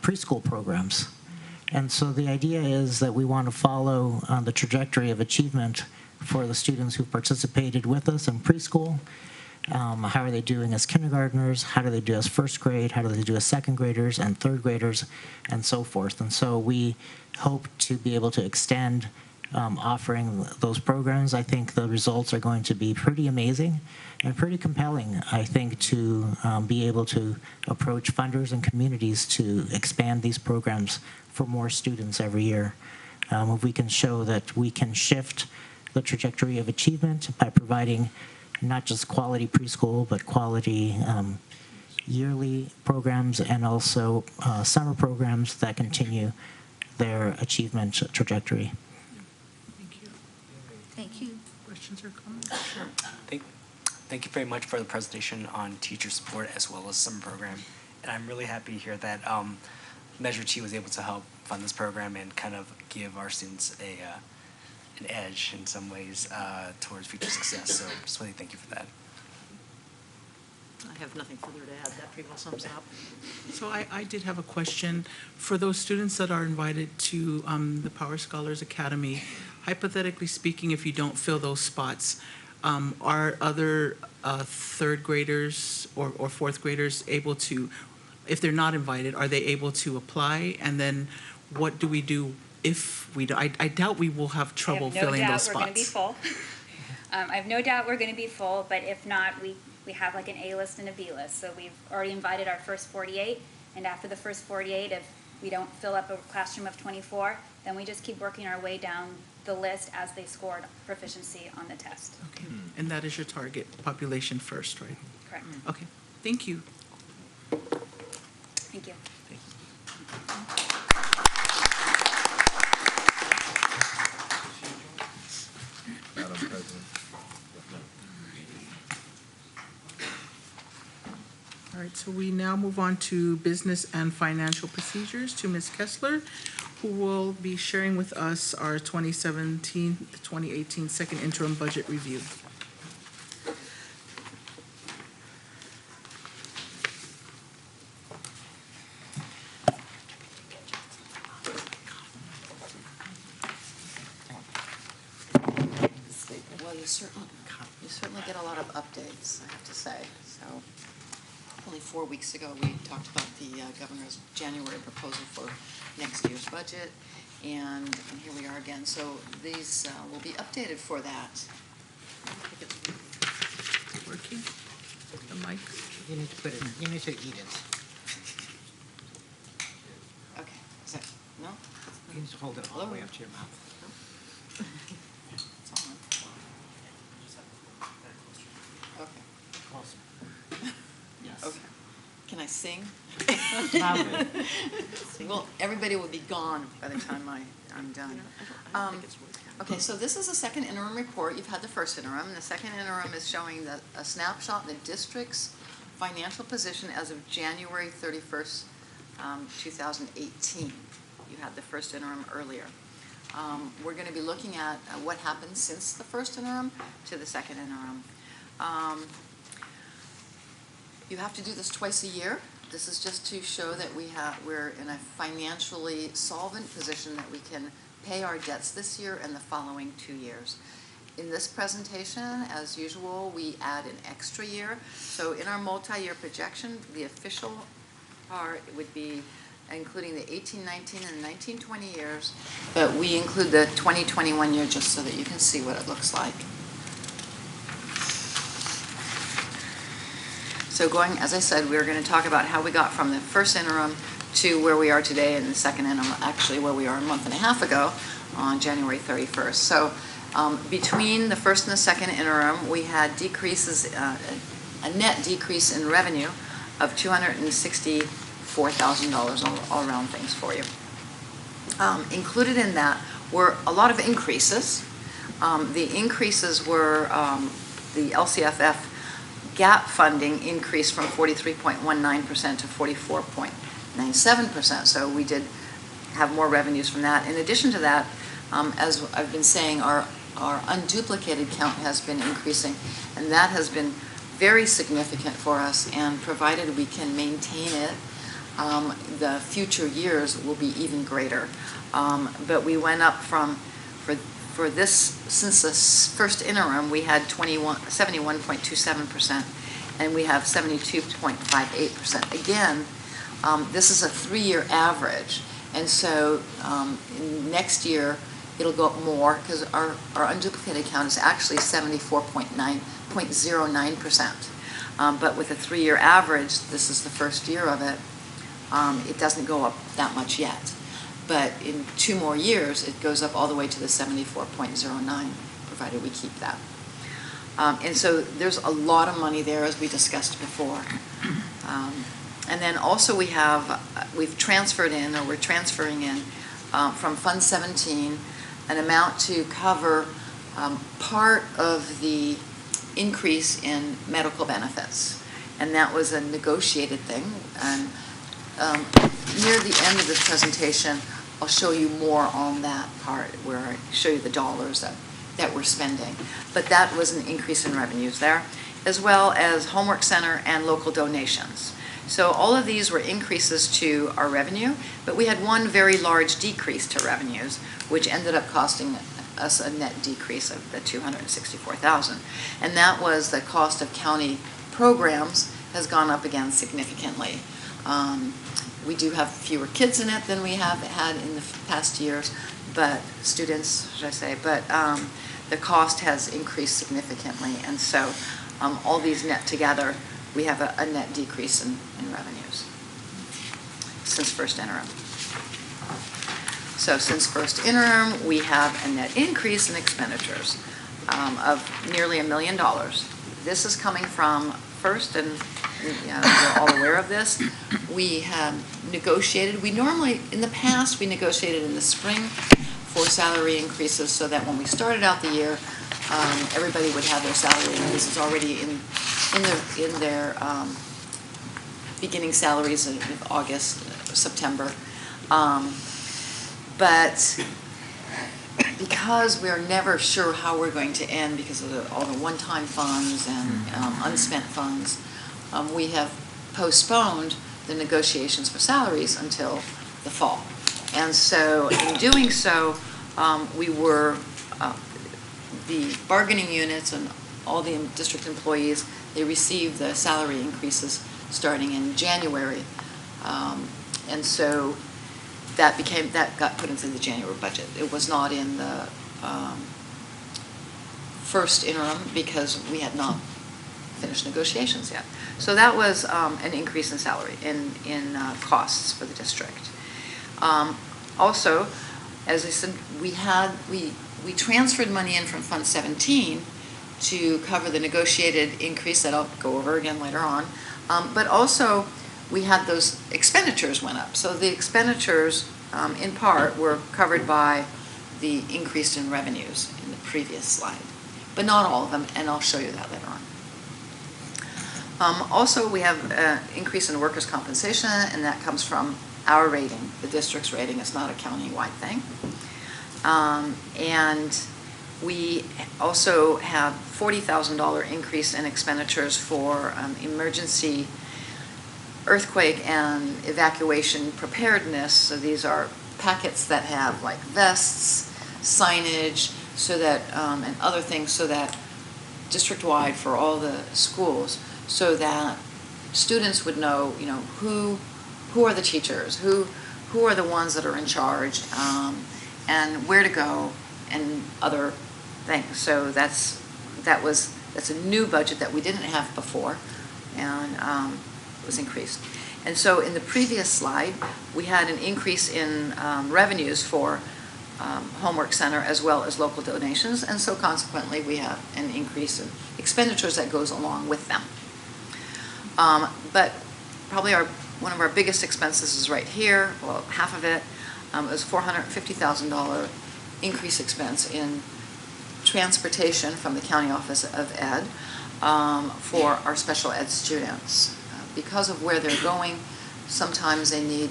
preschool programs. And so the idea is that we want to follow the trajectory of achievement for the students who participated with us in preschool. How are they doing as kindergartners? How do they do as first grade? How do they do as second graders and third graders, and so forth? And so we hope to be able to extend offering those programs. I think the results are going to be pretty amazing and pretty compelling, I think, to be able to approach funders and communities to expand these programs for more students every year. If we can show that we can shift the trajectory of achievement by providing not just quality preschool, but quality yearly programs and also summer programs that continue their achievement trajectory. Thank you. Questions or comments? Sure. Thank you very much for the presentation on teacher support as well as summer program. And I'm really happy to hear that Measure T was able to help fund this program and kind of give our students an edge in some ways towards future success. So just want to thank you for that. I have nothing further to add. That pretty well sums it up. So I did have a question. For those students that are invited to the Power Scholars Academy, hypothetically speaking, if you don't fill those spots, are other third graders or fourth graders able to, if they're not invited, are they able to apply? And then what do we do if we do? I doubt we will have trouble filling those spots. I have no doubt we're going to be full. I have no doubt we're going to be full, but if not, we have like an A list and a B list. So we've already invited our first 48, and after the first 48, if we don't fill up a classroom of 24, then we just keep working our way down the list as they scored proficiency on the test. Okay. And that is your target population first, right? Correct. Okay. Thank you. Thank you. Madam President. All right, so we now move on to business and financial procedures to Ms. Kessler, who will be sharing with us our 2017-2018 second interim budget review. Well, you certainly get a lot of updates, I have to say. So, only 4 weeks ago, we talked about the governor's January proposal for next year's budget, and here we are again. So these will be updated for that. Working? The mic? You need to put it, you need to eat it. Okay, is that, no? You need to hold it all the way up to your mouth. It's on. Okay. Closer. Yes. Okay. Can I sing? Loudly. Well, everybody will be gone by the time I'm done. Okay, so this is the second interim report. You've had the first interim. The second interim is showing a snapshot of the district's financial position as of January 31st, 2018. You had the first interim earlier. We're going to be looking at what happened since the first interim to the second interim. You have to do this twice a year. This is just to show that we're in a financially solvent position that we can pay our debts this year and the following 2 years. In this presentation, as usual, we add an extra year. So in our multi-year projection, the official part would be including the 18-19 and 19-20 years, but we include the 2021 year just so that you can see what it looks like. So going, as I said, we're going to talk about how we got from the first interim to where we are today in the second interim, actually where we are a month and a half ago on January 31st. So between the first and the second interim, we had decreases, a net decrease in revenue of $264,000, all round things for you. Included in that were a lot of increases. The increases were the LCFF gap funding increased from 43.19% to 44.97%. So we did have more revenues from that. In addition to that, as I've been saying, our unduplicated count has been increasing, and that has been very significant for us, and provided we can maintain it, the future years will be even greater. But we went up from, for this, since the first interim, we had 71.27%, and we have 72.58%. Again, this is a 3-year average, and so next year it'll go up more, because our unduplicated count is actually 74.09%. But with a 3-year average, this is the first year of it, it doesn't go up that much yet. But in 2 more years, it goes up all the way to the 74.09, provided we keep that. And so there's a lot of money there, as we discussed before. And then also we've transferred in, or we're transferring in, from Fund 17, an amount to cover part of the increase in medical benefits. And that was a negotiated thing. And near the end of this presentation, I'll show you more on that part, where I show you the dollars that we're spending. But that was an increase in revenues there, as well as Homework Center and local donations. So all of these were increases to our revenue, but we had one very large decrease to revenues, which ended up costing us a net decrease of the $264,000. And that was the cost of county programs has gone up again significantly. We do have fewer kids in it than we have had in the past years, but students, should I say, but the cost has increased significantly. And so all these net together, we have a net decrease in revenues since first interim. So since first interim, we have a net increase in expenditures of nearly $1 million. This is coming from first, and we're all aware of this, we have negotiated, we normally, in the past, we negotiated in the spring for salary increases, so that when we started out the year, everybody would have their salary increases already in their beginning salaries in August, September. But because we're never sure how we're going to end because of all the one-time funds and unspent funds, we have postponed the negotiations for salaries until the fall. And so in doing so, the bargaining units and all the district employees, they received the salary increases starting in January. And so that got put into the January budget. It was not in the first interim because we had not finished negotiations yet. So that was an increase in salary, in costs for the district. Also, as I said, we transferred money in from Fund 17 to cover the negotiated increase that I'll go over again later on. But also, we had those expenditures went up. So the expenditures, in part, were covered by the increase in revenues in the previous slide. But not all of them, and I'll show you that later on. Also, we have an increase in workers' compensation, and that comes from our rating, the district's rating. It's not a county-wide thing. And we also have $40,000 increase in expenditures for emergency earthquake and evacuation preparedness. So these are packets that have like vests, signage, so that and other things, so that district-wide for all the schools, so that students would know, who are the teachers, who are the ones that are in charge, and where to go, and other things. So that's a new budget that we didn't have before, and it was increased. And so in the previous slide, we had an increase in revenues for Homework Center as well as local donations, and so consequently we have an increase in expenditures that goes along with them. But probably one of our biggest expenses is right here. Well, half of it was $450,000 increase expense in transportation from the County Office of Ed for our special ed students. Because of where they're going, sometimes they need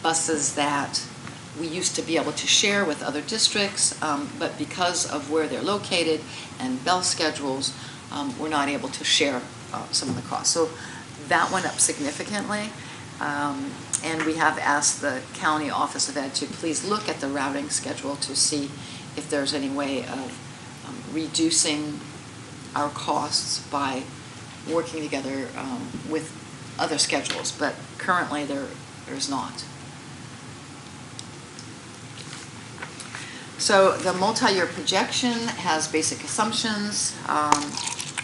buses that we used to be able to share with other districts, but because of where they're located and bell schedules, we're not able to share some of the costs. So that went up significantly, and we have asked the County Office of Ed to please look at the routing schedule to see if there's any way of reducing our costs by working together with other schedules, but currently there's not. So the multi-year projection has basic assumptions,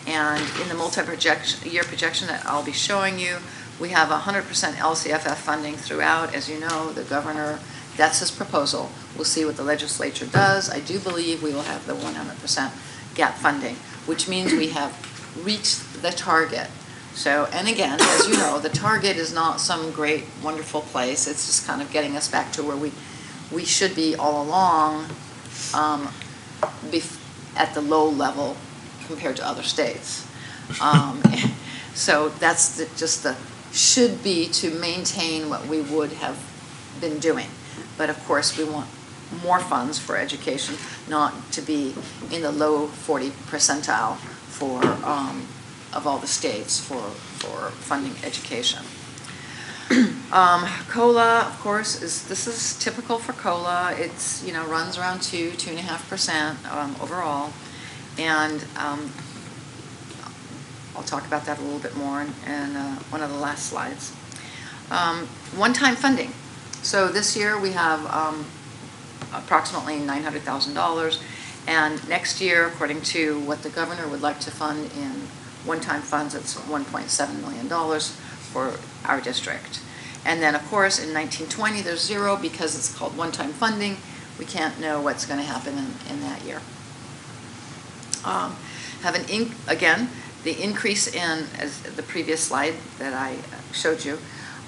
and in the multi-year projection that I'll be showing you, we have 100% LCFF funding throughout. As you know, the governor, that's his proposal. We'll see what the legislature does. I do believe we will have the 100% gap funding, which means we have reached the target. So, and again, as you know, the target is not some great, wonderful place. It's just kind of getting us back to where we should be all along, at the low level compared to other states. So that's just the should be to maintain what we would have been doing. But of course, we want more funds for education, not to be in the low 40 percentile for of all the states for funding education. COLA, of course, this is typical for COLA. It's, runs around 2.5% overall, and I'll talk about that a little bit more in one of the last slides. One-time funding. So this year we have approximately $900,000, and next year, according to what the governor would like to fund in one-time funds, it's $1.7 million for our district. And then, of course, in 1920, there's zero because it's called one-time funding. We can't know what's going to happen in that year. Again, the increase in, as the previous slide that I showed you,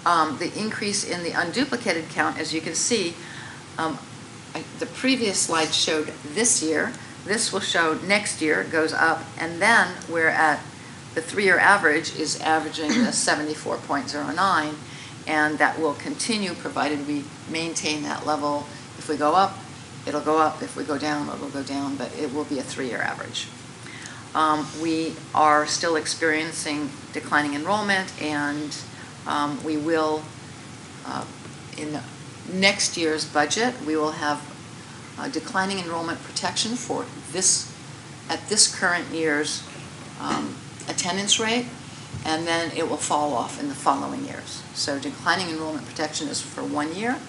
the increase in the unduplicated count, as you can see, the previous slide showed this year. This will show next year, it goes up, and then we're at the 3-year average is averaging the 74.09, and that will continue provided we maintain that level. If we go up, it'll go up. If we go down, it'll go down, but it will be a 3-year average. We are still experiencing declining enrollment, and we will, in next year's budget, we will have declining enrollment protection for this, at this current year's attendance rate, and then it will fall off in the following years. So declining enrollment protection is for 1 year.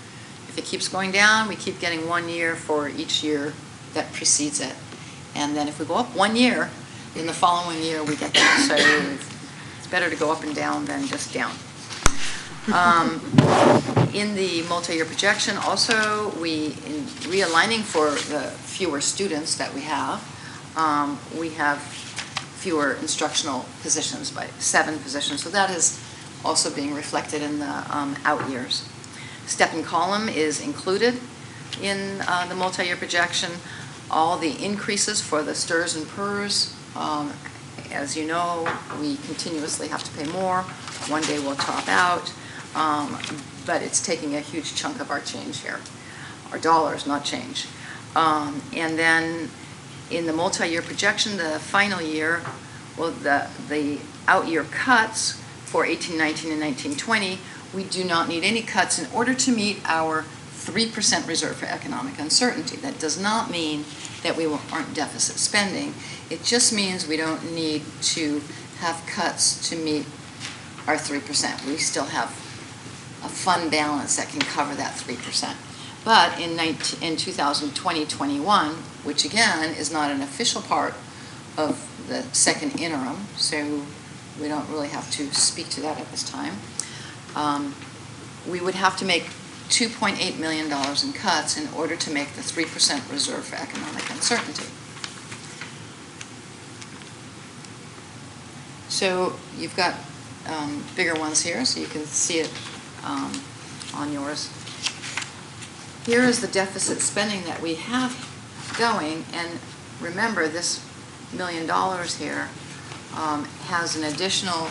If it keeps going down, we keep getting 1 year for each year that precedes it. And then if we go up 1 year, in the following year we get that. So it's better to go up and down than just down. In the multi-year projection, also, in realigning for the fewer students that we have fewer instructional positions by 7 positions. So that is also being reflected in the out years. Step and column is included in the multi-year projection. All the increases for the STRS and PERS, as you know, we continuously have to pay more. One day we'll top out, but it's taking a huge chunk of our change here, our dollars, not change. And then in the multi-year projection, the final year, well, the out-year cuts for 1819 and 1920, we do not need any cuts in order to meet our 3% reserve for economic uncertainty. That does not mean that we aren't deficit spending. It just means we don't need to have cuts to meet our 3%. We still have a fund balance that can cover that 3%. But in 2020-21, which again is not an official part of the second interim, so we don't really have to speak to that at this time, we would have to make $2.8 million in cuts in order to make the 3% reserve for economic uncertainty. So you've got bigger ones here, so you can see it on yours. Here is the deficit spending that we have going, and remember this $1 million here has an additional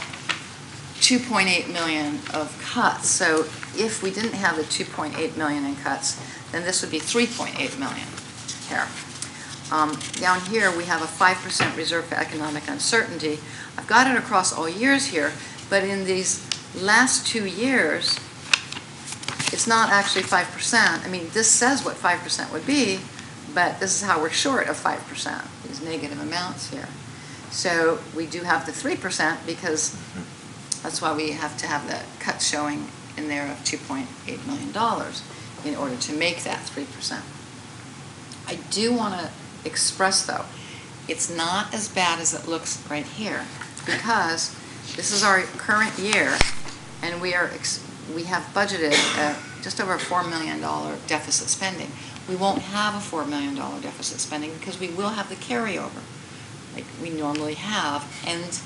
$2.8 million of cuts. So if we didn't have the 2.8 million in cuts, then this would be 3.8 million here. Down here, we have a 5% reserve for economic uncertainty. I've got it across all years here, but in these last 2 years, it's not actually 5%. I mean, this says what 5% would be, but this is how we're short of 5%, these negative amounts here. So we do have the 3% because that's why we have to have the cut showing in there of $2.8 million in order to make that 3%. I do want to express, though, it's not as bad as it looks right here, because this is our current year, and we have budgeted just over a $4 million deficit spending. We won't have a $4 million deficit spending because we will have the carryover like we normally have. And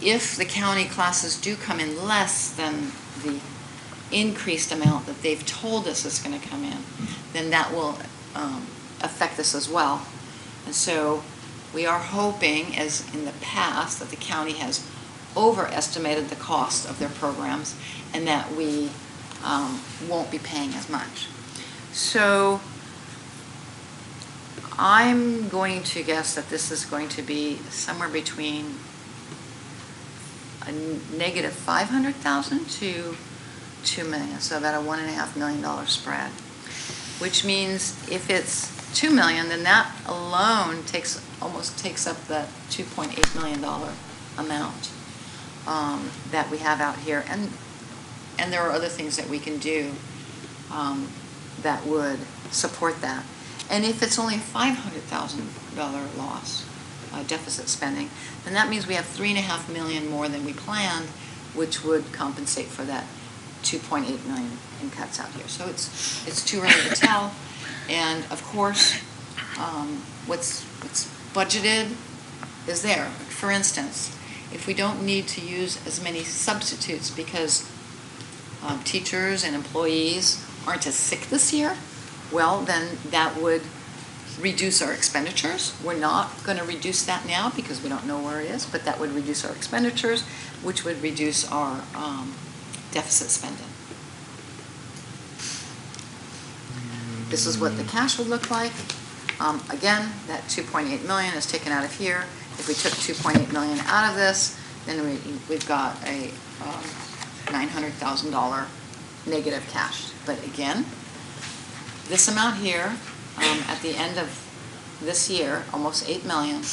if the county classes do come in less than the increased amount that they've told us is going to come in, then that will affect this as well. And so we are hoping, as in the past, that the county has overestimated the cost of their programs and that we won't be paying as much. So I'm going to guess that this is going to be somewhere between a negative 500,000 to 2 million, so about a $1.5 million spread, which means if it's 2 million, then that alone almost takes up the $2.8 million amount that we have out here, and there are other things that we can do that would support that. And if it's only a $500,000 loss, deficit spending, then that means we have $3.5 million more than we planned, which would compensate for that 2.8 million in cuts out here. So it's too early to tell. And of course, what's budgeted is there. For instance, if we don't need to use as many substitutes because teachers and employees aren't as sick this year, well, then that would reduce our expenditures. We're not going to reduce that now because we don't know where it is, but that would reduce our expenditures, which would reduce our deficit spending. This is what the cash would look like. Again, that 2.8 million is taken out of here. If we took 2.8 million out of this, then we've got a $900,000 negative cash. But again, this amount here, at the end of this year, almost 8 million,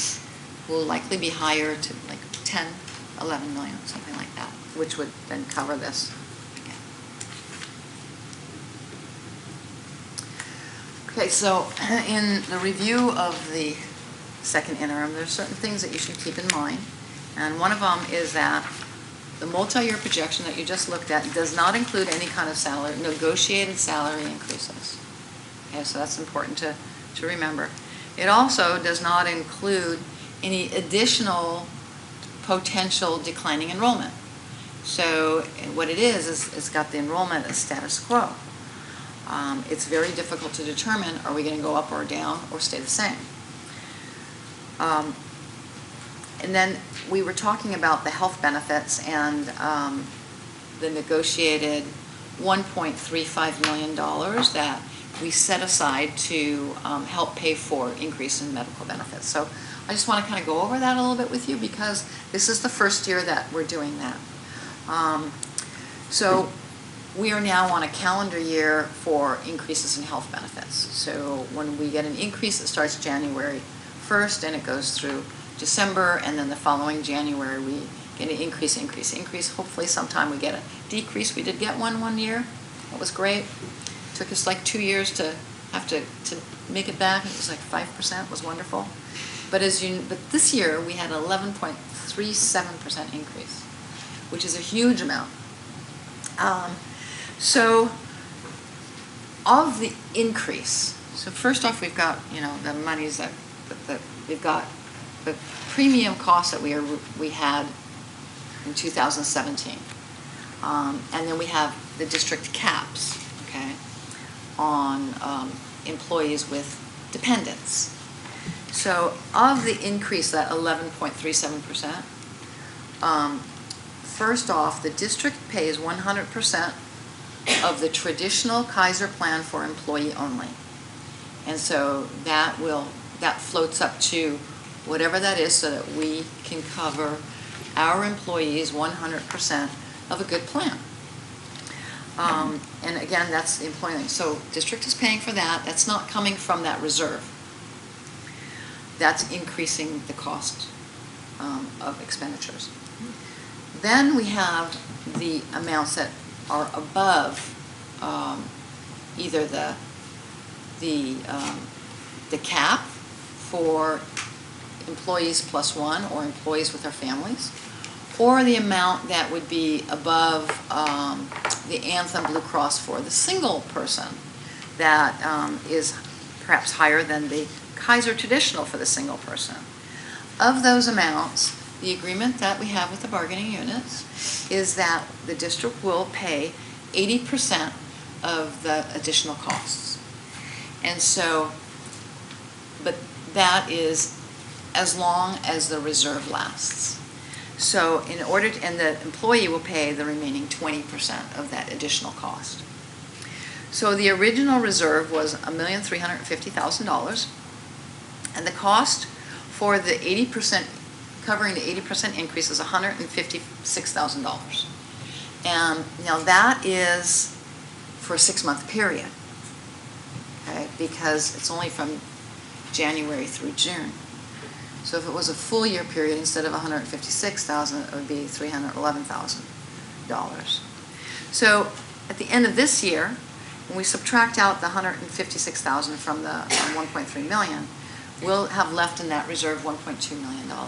will likely be higher to like 10, 11 million, something like that, which would then cover this again. Okay, so in the review of the second interim, there's certain things that you should keep in mind. And one of them is that the multi-year projection that you just looked at does not include any kind of negotiated salary increases. Okay, so that's important to remember. It also does not include any additional potential declining enrollment. So what it is it's got the enrollment as status quo. It's very difficult to determine, are we going to go up or down or stay the same? And then we were talking about the health benefits and the negotiated $1.35 million that we set aside to help pay for increase in medical benefits. So I just want to kind of go over that a little bit with you because this is the first year that we're doing that. So we are now on a calendar year for increases in health benefits. So when we get an increase, it starts January 1st and it goes through December, and then the following January we get an increase. Hopefully sometime we get a decrease. We did get one year. That was great. It took us like 2 years to have to make it back. It was like 5%. It was wonderful. But this year we had an 11.37% increase, which is a huge amount. So of the increase, so first off we've got the monies that we've got the premium costs that we had in 2017, and then we have the district caps, okay, on employees with dependents. So of the increase, that 11.37%, first off, the district pays 100% of the traditional Kaiser plan for employee only. And so that floats up to whatever that is so that we can cover our employees 100% of a good plan. And again, that's the employee. So district is paying for that. That's not coming from that reserve. That's increasing the cost of expenditures. Then we have the amounts that are above either the cap for employees plus one or employees with their families, or the amount that would be above the Anthem Blue Cross for the single person that is perhaps higher than the Kaiser traditional for the single person. Of those amounts, the agreement that we have with the bargaining units is that the district will pay 80% of the additional costs. And so, but that is as long as the reserve lasts. So in order to, and the employee will pay the remaining 20% of that additional cost. So the original reserve was $1,350,000, and the cost for the 80%, covering the 80% increase is $156,000. And now that is for a 6-month period, okay, because it's only from January through June. So if it was a full year period, instead of $156,000, it would be $311,000. So at the end of this year, when we subtract out the $156,000 from the $1.3 million, we'll have left in that reserve $1.2 million. Now,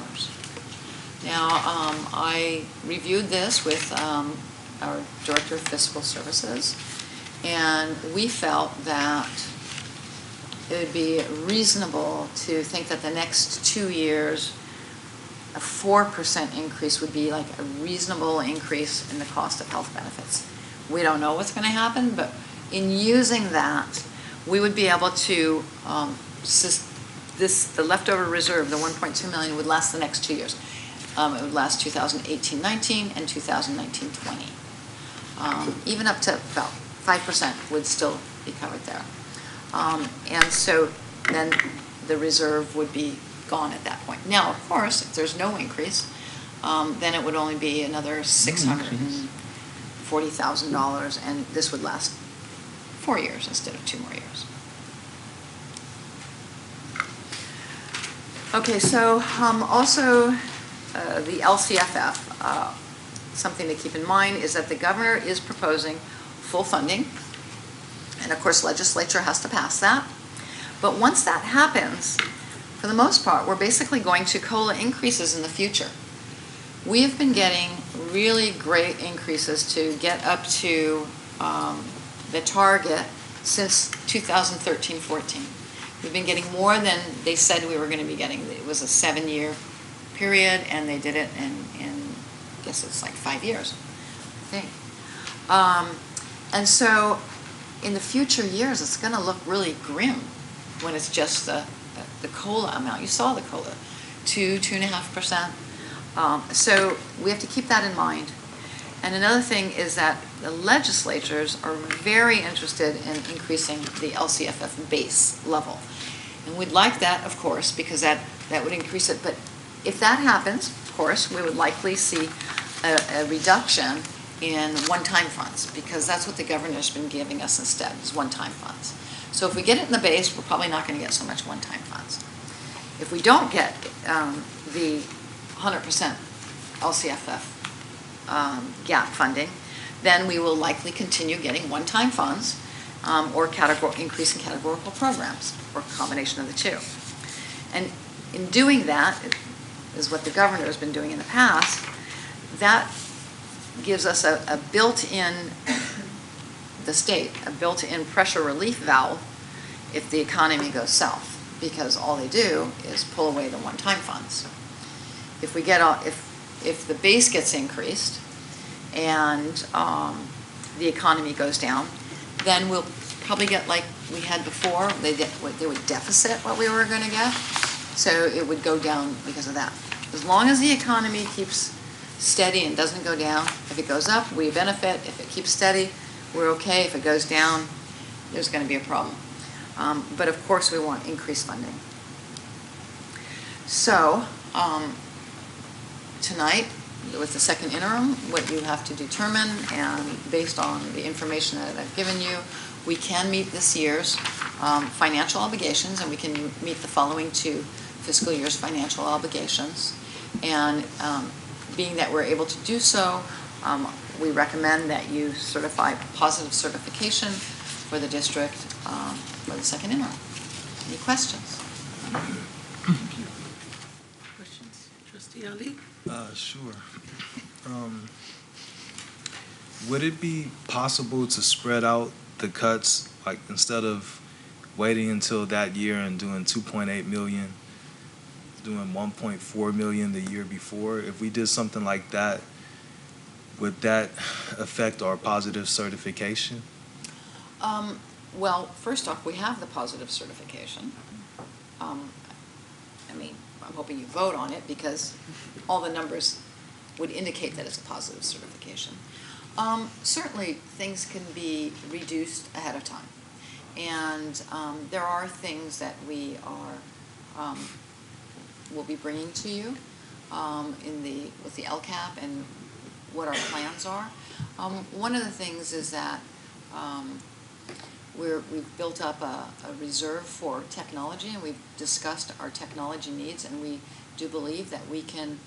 I reviewed this with our Director of Fiscal Services, and we felt that it would be reasonable to think that the next 2 years, a 4% increase would be like a reasonable increase in the cost of health benefits. We don't know what's going to happen, but in using that, we would be able to, the leftover reserve, the $1.2 million, would last the next 2 years. It would last 2018-19 and 2019-20. Even up to about 5% would still be covered there. And so then the reserve would be gone at that point. Now, of course, if there's no increase, then it would only be another $640,000, and this would last 4 years instead of 2 more years. Okay, so also the LCFF, something to keep in mind is that the governor is proposing full funding. And of course, legislature has to pass that. But once that happens, for the most part, we're basically going to COLA increases in the future. We have been getting really great increases to get up to the target since 2013-14. We've been getting more than they said we were going to be getting. It was a 7-year period, and they did it in I guess it's like 5 years, I think. And so in the future years, it's going to look really grim when it's just the COLA amount. You saw the COLA, 2.5%. So we have to keep that in mind. And another thing is that the legislatures are very interested in increasing the LCFF base level. And we'd like that, of course, because that would increase it. But if that happens, of course, we would likely see a reduction in one-time funds, because that's what the governor's been giving us instead, is one-time funds. So if we get it in the base, we're probably not going to get so much one-time funds. If we don't get the 100% LCFF gap funding, then we will likely continue getting one-time funds or increase in categorical programs, or a combination of the two. And in doing that, is what the governor has been doing in the past, that gives us a built-in, the state, a built-in pressure relief valve if the economy goes south, because all they do is pull away the one-time funds. If we get if the base gets increased and the economy goes down, then we'll probably get like we had before. They would deficit what we were going to get, so it would go down because of that. As long as the economy keeps steady and doesn't go down, if it goes up, we benefit. If it keeps steady, we're okay. If it goes down, there's going to be a problem. But of course, we want increased funding. So, tonight, with the second interim, what you have to determine, and based on the information that I've given you, we can meet this year's financial obligations, and we can meet the following 2 fiscal years' financial obligations. And being that we're able to do so, we recommend that you certify positive certification for the district for the second interim. Any questions? Questions? Trustee Ali? Sure. Would it be possible to spread out the cuts, like instead of waiting until that year and doing 2.8 million, doing 1.4 million the year before? If we did something like that, would that affect our positive certification? Well, first off, we have the positive certification. I mean, I'm hoping you vote on it because all the numbers would indicate that it's a positive certification. Certainly, things can be reduced ahead of time. And there are things that we are, will be bringing to you with the LCAP and what our plans are. One of the things is that we've built up a reserve for technology, and we've discussed our technology needs, and we do believe that we can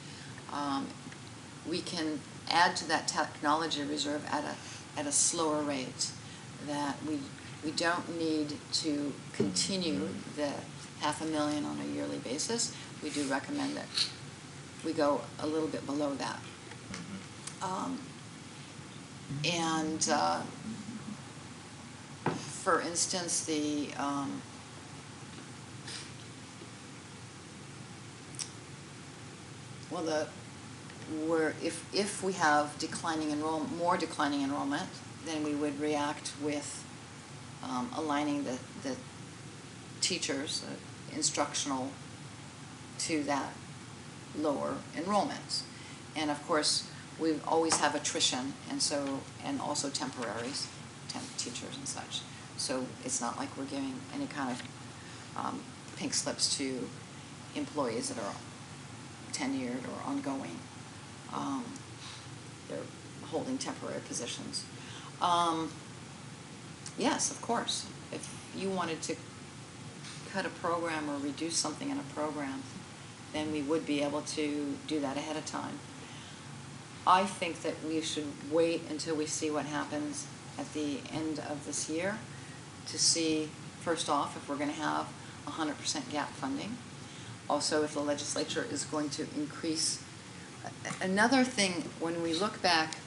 add to that technology reserve at a slower rate. That we don't need to continue the $500,000 on a yearly basis. We do recommend that we go a little bit below that. For instance, if we have more declining enrollment, then we would react with aligning the teachers, instructional, to that lower enrollment. And of course, we always have attrition, and also temporaries, temp teachers and such. So it's not like we're giving any kind of pink slips to employees that are tenured or ongoing. They're holding temporary positions. Yes, of course. If you wanted to cut a program or reduce something in a program, then we would be able to do that ahead of time. I think that we should wait until we see what happens at the end of this year to see, first off, if we're going to have 100% gap funding. Also, if the legislature is going to increase. Another thing, when we look back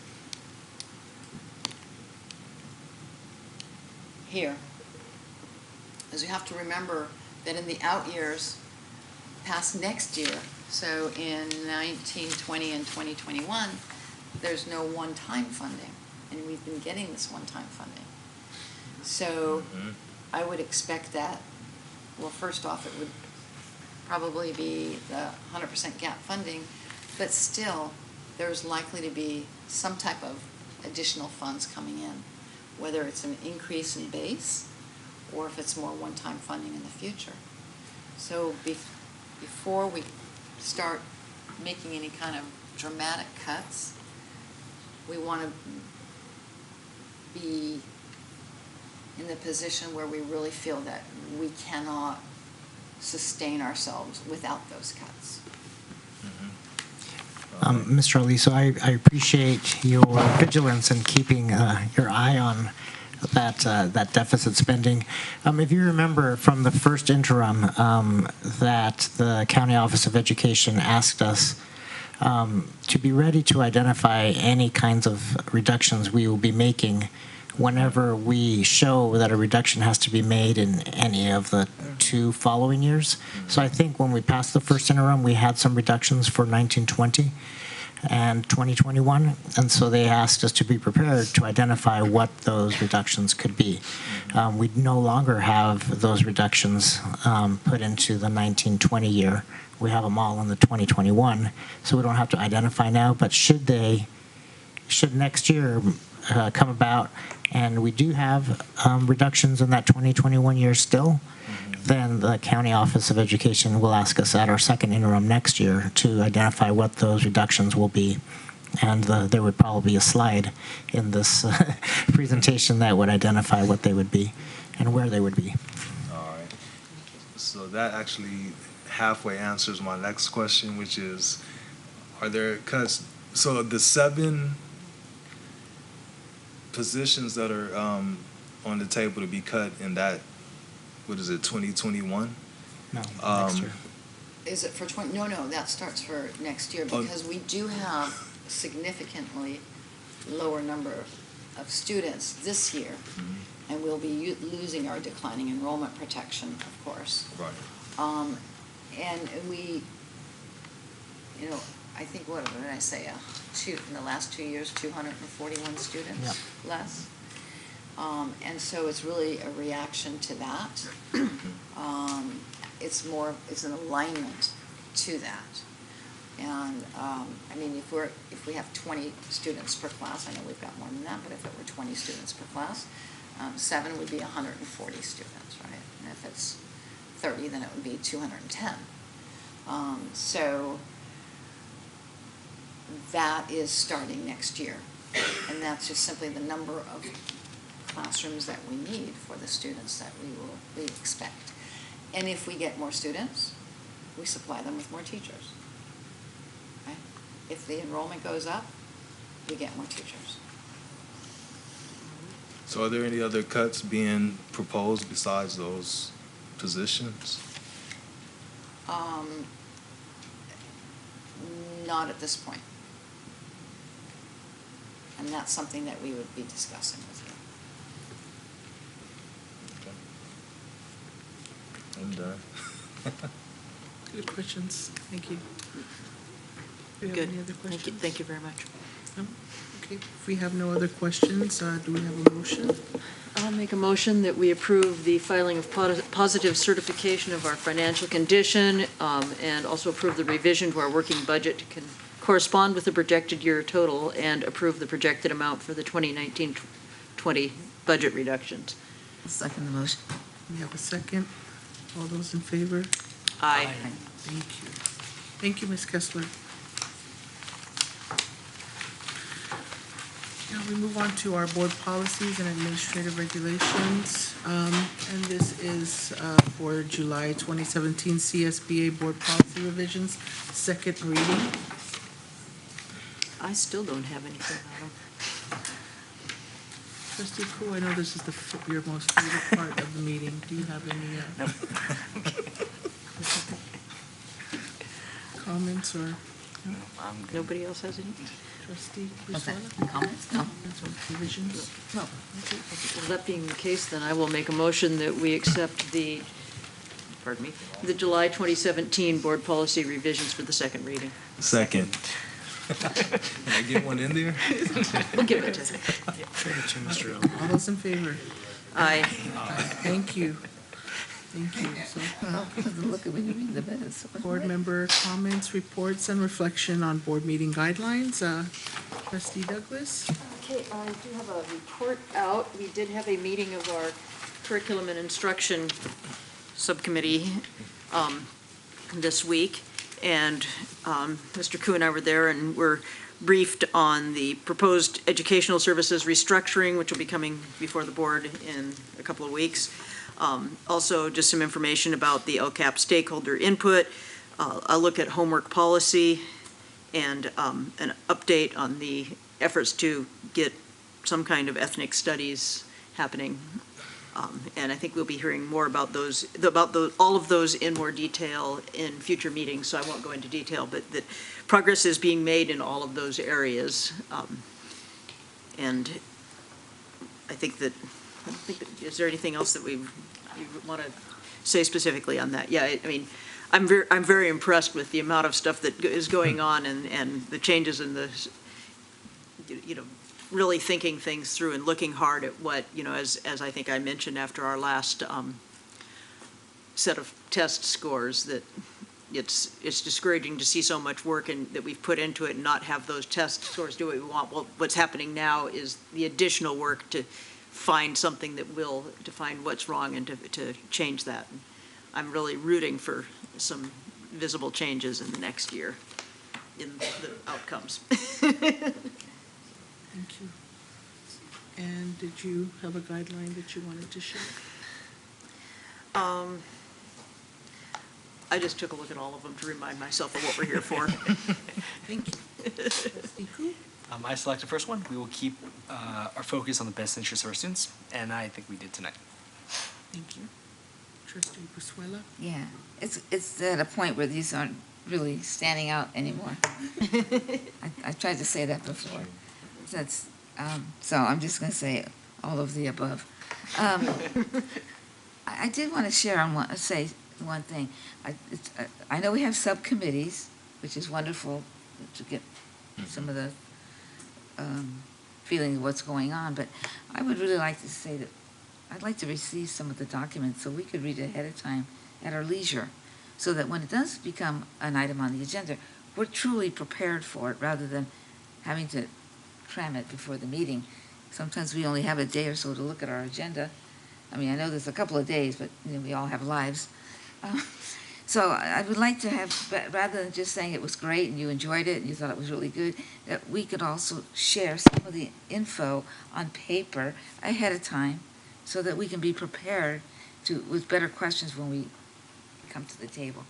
here, is you have to remember that in the out years, past next year, so in 1920 and 2021, there's no one-time funding, and we've been getting this one-time funding. So I would expect that, well, first off, it would probably be the 100% gap funding, but still, there's likely to be some type of additional funds coming in, whether it's an increase in base or if it's more one-time funding in the future. So before we start making any kind of dramatic cuts, we want to be in the position where we really feel that we cannot sustain ourselves without those cuts. Mr. Ali, so I appreciate your vigilance in keeping your eye on that deficit spending. If you remember from the first interim that the County Office of Education asked us to be ready to identify any kinds of reductions we will be making whenever we show that a reduction has to be made in any of the 2 following years. So I think when we passed the first interim, we had some reductions for 1920 and 2021, and so they asked us to be prepared to identify what those reductions could be. We no longer have those reductions put into the 1920 year. We have them all in the 2021, so we don't have to identify now, but should next year come about, and we do have reductions in that 2021 year still, then the County Office of Education will ask us at our second interim next year to identify what those reductions will be. And there would probably be a slide in this presentation that would identify what they would be and where they would be. All right. So that actually halfway answers my next question, which is, are there cuts? So the 7 positions that are on the table to be cut in that, what is it, 2021? No, next year. Is it for 20? No, that starts for next year because we do have significantly lower number of students this year, and we'll be losing our declining enrollment protection, of course. Right. And we, I think, what did I say? In the last 2 years, 241 students less. And so it's really a reaction to that. It's an alignment to that. And I mean, if we have 20 students per class, I know we've got more than that, but if it were 20 students per class, 7 would be 140 students, right? And if it's 30, then it would be 210. So that is starting next year. And that's just simply the number of classrooms that we need for the students that we expect. And if we get more students, we supply them with more teachers. Right? If the enrollment goes up, we get more teachers. So are there any other cuts being proposed besides those positions? Not at this point. And that's something that we would be discussing with you. Okay. I'm done. Good questions. Thank you. Do you Good. have any other questions? Thank you very much. No? Okay. If we have no other questions, do we have a motion? I'll make a motion that we approve the filing of positive certification of our financial condition, and also approve the revision to our working budget to correspond with the projected year total, and approve the projected amount for the 2019-20 budget reductions. Second the motion. We have a second. All those in favor? Aye. Thank you. Thank you, Ms. Kessler. Now we move on to our board policies and administrative regulations. And this is for July 2017 CSBA board policy revisions, second reading. I still don't have anything on them. Trustee Koo, I know this is your most favorite part of the meeting. Do you have any comments or? No? Nobody else has any? Trustee Okay. Brizuela? Comments? No. Revisions? No. Well, that being the case, then I will make a motion that we accept the July 2017 board policy revisions for the second reading. Second. Can I get one in there? We'll give it to All those in favor? Aye. Thank you. Thank you. So, Look at when you read the minutes. board member comments, reports, and reflection on board meeting guidelines. Trustee Douglas? Okay, I do have a report out. We did have a meeting of our curriculum and instruction subcommittee this week, and Mr. Koo and I were there and were briefed on the proposed educational services restructuring, which will be coming before the board in a couple of weeks. Also, just some information about the LCAP stakeholder input, a look at homework policy, and an update on the efforts to get some kind of ethnic studies happening. And I think we'll be hearing more about all of those in more detail in future meetings, so I won't go into detail, but that progress is being made in all of those areas. And I think that, is there anything else that you want to say specifically on that? Yeah, I mean, I'm very impressed with the amount of stuff that is going on, and the changes in the, really thinking things through and looking hard at what, as I think I mentioned after our last set of test scores, that it's discouraging to see so much work that we've put into it and not have those test scores do what we want. Well, what's happening now is the additional work to find something to find what's wrong and to change that. And I'm really rooting for some visible changes in the next year in the outcomes. Thank you. And did you have a guideline that you wanted to share? I just took a look at all of them to remind myself of what we're here for. Thank you. Trustee Koo? I select the first one. We will keep our focus on the best interest of our students, and I think we did tonight. Thank you. Trustee Brizuela? Yeah, it's at a point where these aren't really standing out anymore. I tried to say that before. So I'm just going to say all of the above. I did want to say one thing. I know we have subcommittees, which is wonderful to get some of the feeling of what's going on, but I would really like to say that I'd like to receive some of the documents so we could read it ahead of time at our leisure, so that when it does become an item on the agenda, we're truly prepared for it rather than having to cram it before the meeting. Sometimes we only have a day or so to look at our agenda. I mean, I know there's a couple of days, but we all have lives. So I would like to have, rather than just saying it was great and you enjoyed it and you thought it was really good, that we could also share some of the info on paper ahead of time so that we can be prepared with better questions when we come to the table.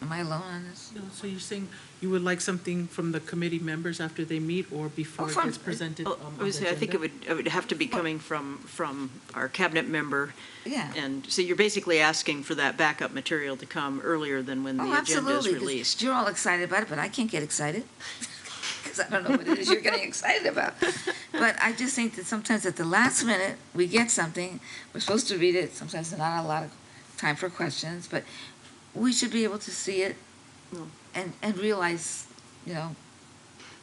Am I alone on this? No, so you're saying you would like something from the committee members after they meet or before it gets presented on the agenda? I think it would have to be coming from our cabinet member. Yeah. And so you're basically asking for that backup material to come earlier than when the agenda is absolutely, 'cause released. you're all excited about it, but I can't get excited because I don't know what it is you're getting excited about. But I just think that sometimes at the last minute, we get something, we're supposed to read it, sometimes there's not a lot of time for questions, but we should be able to see it and realize,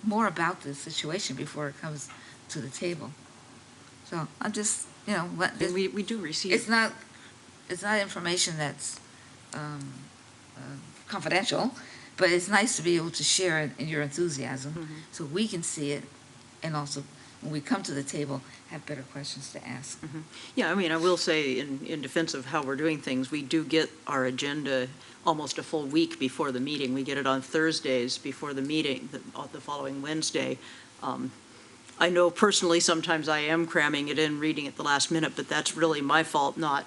more about the situation before it comes to the table. So I'm just, we do receive. It's not information that's confidential, but it's nice to be able to share in your enthusiasm so we can see it, and also when we come to the table, have better questions to ask. Yeah, I mean, I will say in defense of how we're doing things, we do get our agenda almost a full week before the meeting. We get it on Thursdays before the meeting, the following Wednesday. I know personally sometimes I am cramming it in, reading at the last minute, but that's really my fault, not,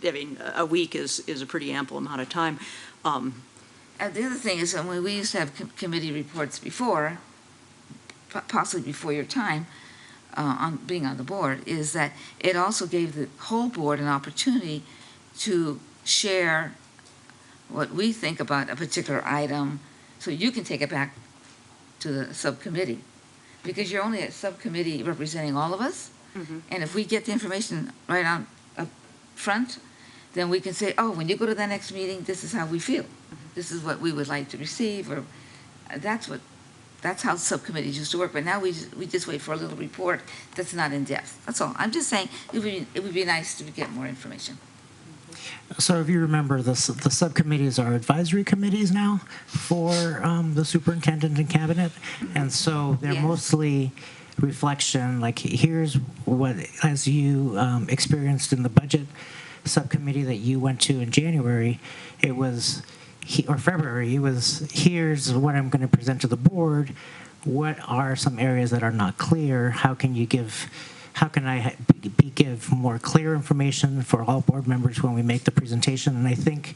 I mean, a week is a pretty ample amount of time. The other thing is, when we used to have committee reports before, possibly before your time, on being on the board, is that it also gave the whole board an opportunity to share what we think about a particular item, so you can take it back to the subcommittee. Because you're only a subcommittee representing all of us, and if we get the information right on up front, then we can say, oh, when you go to the next meeting, this is how we feel. This is what we would like to receive, or that's how subcommittees used to work, but now we just wait for a little report that's not in depth. That's all. I'm just saying it would be nice to get more information. So if you remember, the subcommittees are advisory committees now for the superintendent and cabinet, and so they're mostly reflection, like here's what, as you experienced in the budget subcommittee that you went to in January, it was, or February, it was, here's what I'm going to present to the board. What are some areas that are not clear? How can I give more clear information for all board members when we make the presentation? And I think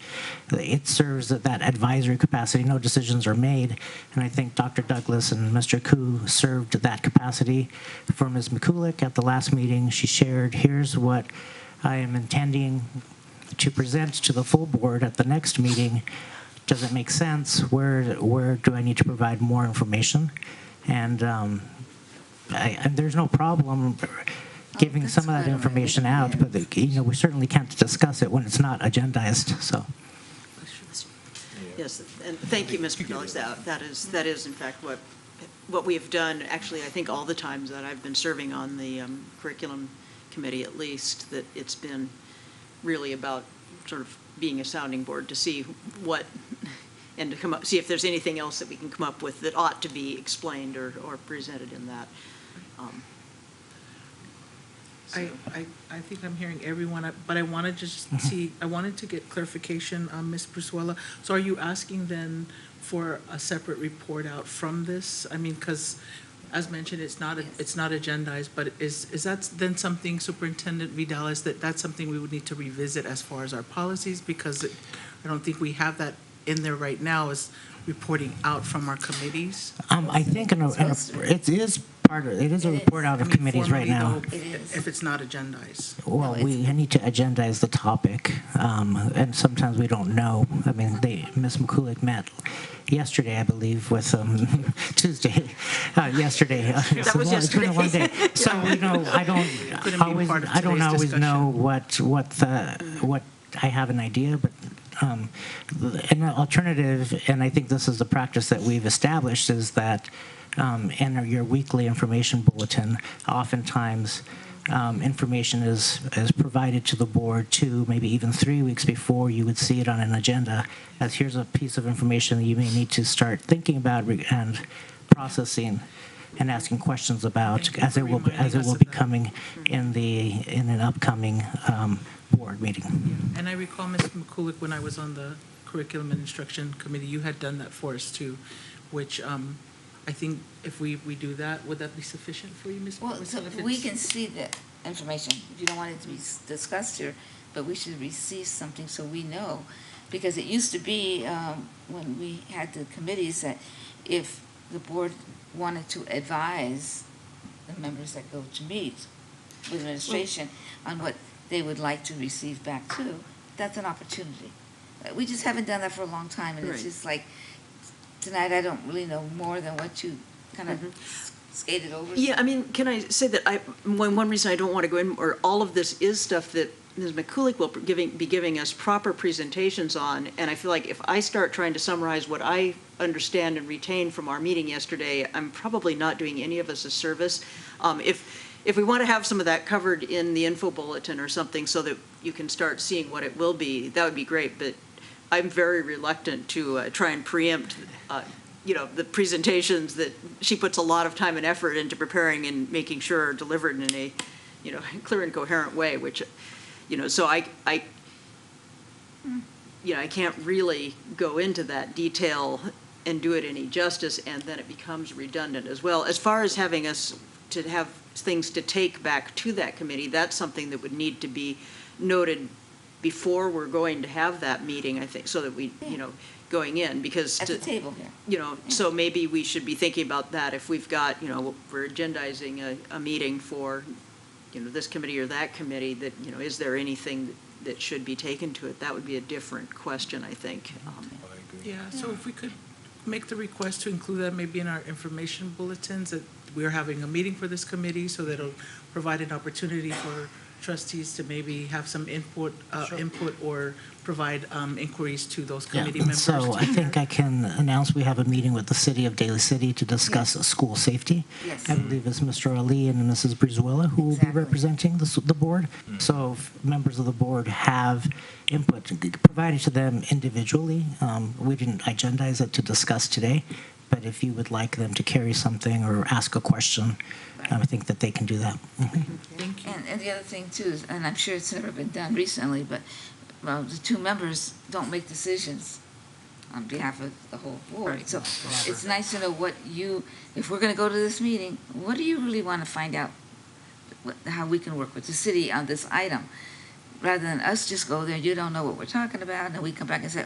it serves that advisory capacity. No decisions are made. And I think Dr. Douglas and Mr. Koo served that capacity for Ms. McCulloch at the last meeting. She shared, here's what I am intending to present to the full board at the next meeting. Does it make sense? Where do I need to provide more information? And there's no problem giving some of that information out, but we certainly can't discuss it when it's not agendized. So. Yes, and thank you, Ms. McCulloch. That is in fact what we have done. Actually, I think all the times that I've been serving on the curriculum committee, at least, that it's been really about sort of being a sounding board to see what, and to come up, see if there's anything else that we can come up with that ought to be explained or presented in that. I think I'm hearing everyone, but I want to just see, I wanted to get clarification, Ms. Brusuela. So are you asking then for a separate report out from this? I mean, because as mentioned, it's not agendized, but is that then something, Superintendent Vidal, that's something we would need to revisit as far as our policies? Because I don't think we have that in there right now, is reporting out from our committees. I think it is part of, it is a report out of committees right now. If it's not agendized. Well, we need to agendize the topic, and sometimes we don't know. I mean, Ms. McCulloch met yesterday, I believe, with Tuesday. Yesterday. That was It's been a long day. So I don't always know what I have an idea, but an alternative, and I think this is the practice that we've established, is that in your weekly information bulletin, oftentimes information is provided to the board 2, maybe even 3 weeks before you would see it on an agenda, as here's a piece of information that you may need to start thinking about and processing and asking questions about, as it will be coming in an upcoming board meeting. And I recall, Ms. McCulloch, when I was on the Curriculum and Instruction Committee, you had done that for us too, which I think if we do that, would that be sufficient for you, Ms. Well, so we can see the information. If you don't want it to be discussed here, but we should receive something so we know. Because it used to be, when we had the committees, that if the board wanted to advise the members that go to meet with administration on what they would like to receive back too, that's an opportunity. We just haven't done that for a long time, and it's just like, tonight I don't really know more than what you kind of skated over. Yeah, I mean, can I say that one reason I don't want to go in, or all of this is stuff that Ms. McCulloch will be giving us proper presentations on, and I feel like if I start trying to summarize what I understand and retain from our meeting yesterday, I'm probably not doing any of us a service. If we want to have some of that covered in the info bulletin or something so that you can start seeing what it will be, that would be great, but I'm very reluctant to try and preempt the presentations that she puts a lot of time and effort into preparing and making sure are delivered in a, clear and coherent way, which, so I can't really go into that detail and do it any justice, and then it becomes redundant as well. As far as having us to have things to take back to that committee, that's something that would need to be noted before we're going to have that meeting, I think, so that we, going in, because at the table here. So maybe we should be thinking about that if we've got, we're agendizing a meeting for, this committee or that committee, that, is there anything that should be taken to it? That would be a different question, I think. Yeah, so if we could make the request to include that maybe in our information bulletins, that we're having a meeting for this committee, so that it'll provide an opportunity for trustees to maybe have some input or provide inquiries to those committee members. So I think I can announce we have a meeting with the City of Daly City to discuss school safety. Yes. I believe it's Mr. Ali and Mrs. Brizuela who will be representing the board. So if members of the board have input provided to them individually, we didn't agendize it to discuss today, but if you would like them to carry something or ask a question, I think that they can do that. Thank you. And the other thing too is, and I'm sure it's never been done recently, but the 2 members don't make decisions on behalf of the whole board. So it's nice to know if we're going to go to this meeting, what do you really want to find out, how we can work with the city on this item, rather than us just go there, you don't know what we're talking about, and then we come back and say,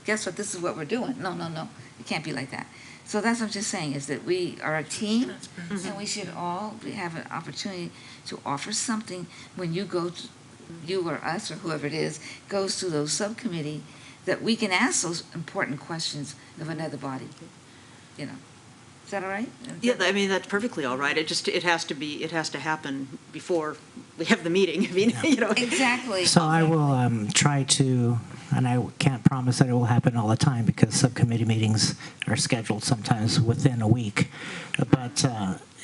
guess what, this is what we're doing. No, it can't be like that. So that's what I'm just saying, is that we are a team, and we should all have an opportunity to offer something when you go to, you or us or whoever it is, goes to those subcommittee, that we can ask those important questions of another body. Is that all right? Yeah, I mean, that's perfectly all right. It has to happen before we have the meeting. I mean, Exactly. So I will try to, and I can't promise that it will happen all the time because subcommittee meetings are scheduled sometimes within a week. But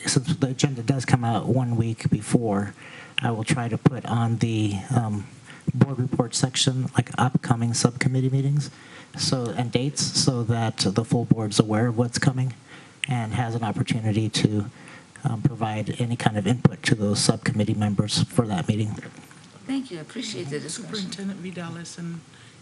since the agenda does come out 1 week before, I will try to put on the board report section, like upcoming subcommittee meetings, and dates, so that the full board's aware of what's coming and has an opportunity to provide any kind of input to those subcommittee members for that meeting. Thank you, I appreciate the discussion. Superintendent Vidalis, and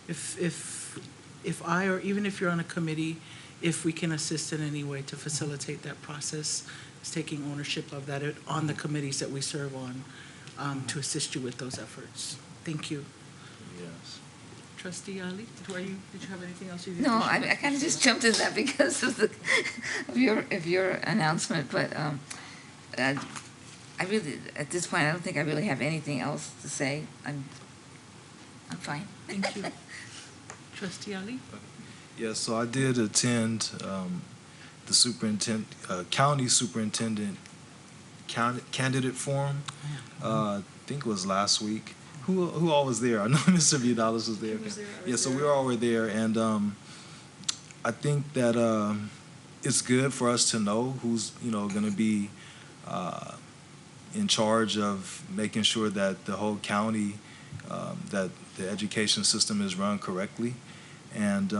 if I, or even if you're on a committee, if we can assist in any way to facilitate that process, is taking ownership of that on the committees that we serve on, to assist you with those efforts. Thank you. Yes. Trustee Ali, did you have anything else you? No, I kind of just jumped in that because of your announcement, but I really, at this point, I don't think I really have anything else to say. I'm fine. Thank you. Trustee Ali? Yeah, so I did attend the county superintendent candidate forum. I think it was last week. Who all was there? I know Mr. Vidalis was there. Yeah, so we all were there, and I think that it's good for us to know who's going to be in charge of making sure that the whole county, that the education system is run correctly. And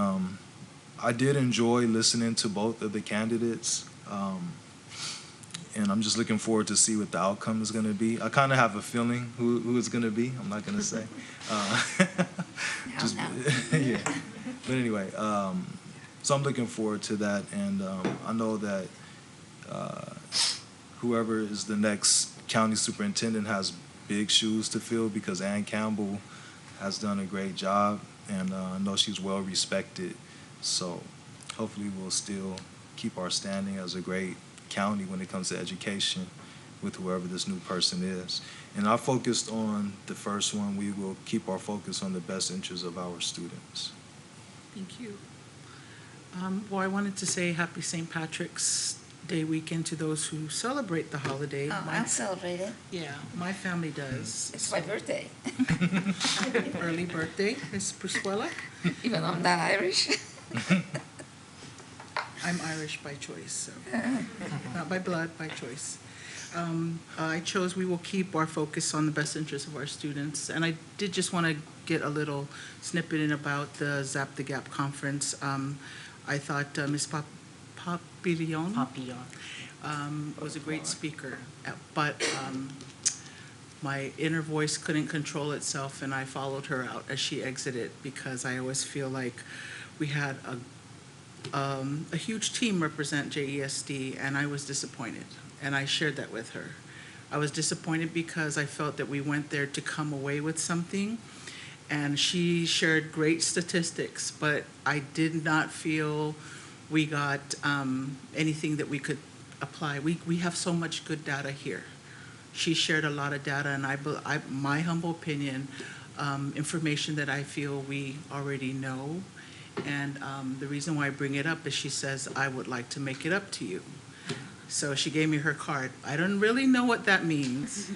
I did enjoy listening to both of the candidates, and I'm just looking forward to see what the outcome is going to be. I kind of have a feeling who it's going to be. I'm not going to say. Yeah. But anyway, so I'm looking forward to that, and I know that whoever is the next county superintendent has big shoes to fill, because Ann Campbell has done a great job, and I know she's well respected. So hopefully we'll still keep our standing as a great county when it comes to education with whoever this new person is. And I focused on the first one. We will keep our focus on the best interests of our students. Thank you. Well, I wanted to say happy St. Patrick's Day weekend to those who celebrate the holiday. Oh, I'll celebrate it. Yeah, my family does. It's my birthday. Early birthday, Ms. Brusquela. Even though I'm not Irish. I'm Irish by choice, so not by blood, by choice. I chose we will keep our focus on the best interests of our students. And I did just want to get a little snippet in about the Zap the Gap conference. I thought Ms. Papillon was a great speaker, but my inner voice couldn't control itself, and I followed her out as she exited, because I always feel like we had a huge team represent JESD, and I was disappointed, and I shared that with her. I was disappointed because I felt that we went there to come away with something, and she shared great statistics, but I did not feel we got anything that we could apply. We have so much good data here. She shared a lot of data, and my humble opinion, information that I feel we already know. And the reason why I bring it up is she says, I would like to make it up to you. So she gave me her card. I don't really know what that means,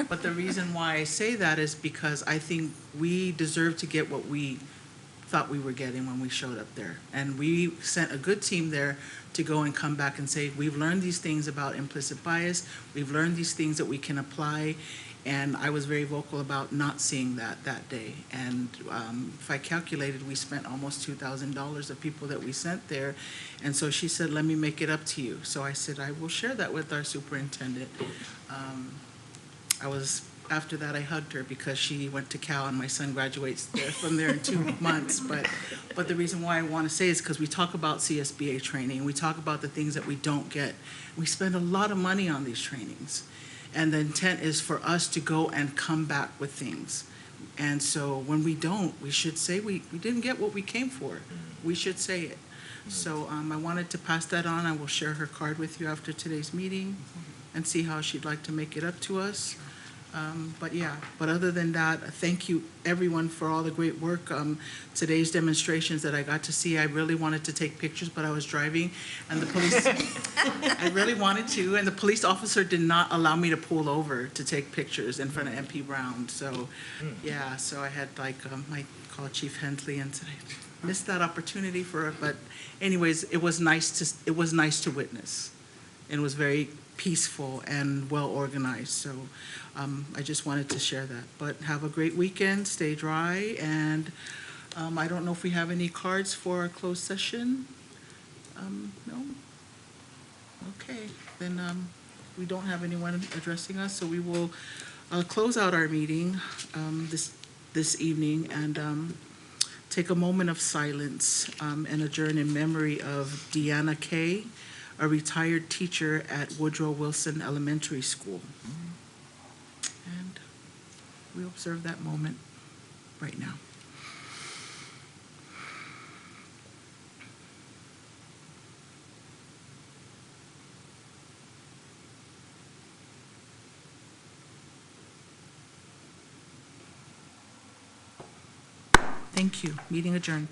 but the reason why I say that is because I think we deserve to get what we thought we were getting when we showed up there. And we sent a good team there to go and come back and say, we've learned these things about implicit bias, we've learned these things that we can apply, and I was very vocal about not seeing that day. And if I calculated, we spent almost $2,000 of people that we sent there. And so she said, let me make it up to you. So I said, I will share that with our superintendent. After that, I hugged her because she went to Cal, and my son graduates from there in 2 months. But the reason why I want to say is because we talk about CSBA training. We talk about the things that we don't get. We spend a lot of money on these trainings. And the intent is for us to go and come back with things. And so when we don't, we should say we didn't get what we came for. We should say it. So I wanted to pass that on. I will share her card with you after today's meeting and see how she'd like to make it up to us. But other than that, thank you everyone for all the great work. Today's demonstrations that I got to see, I really wanted to take pictures, but I was driving, and the police, I really wanted to, and the police officer did not allow me to pull over to take pictures in front of MP Brown. So, yeah, so I had I called Chief Hensley and said I missed that opportunity for it. But anyways, it was nice to witness. And it was very peaceful and well-organized. So I just wanted to share that. But have a great weekend, stay dry, and I don't know if we have any cards for our closed session. No? Okay, then we don't have anyone addressing us, so we will close out our meeting this evening and take a moment of silence and adjourn in memory of Deanna Kay, a retired teacher at Woodrow Wilson Elementary School. And we observe that moment right now. Thank you. Meeting adjourned.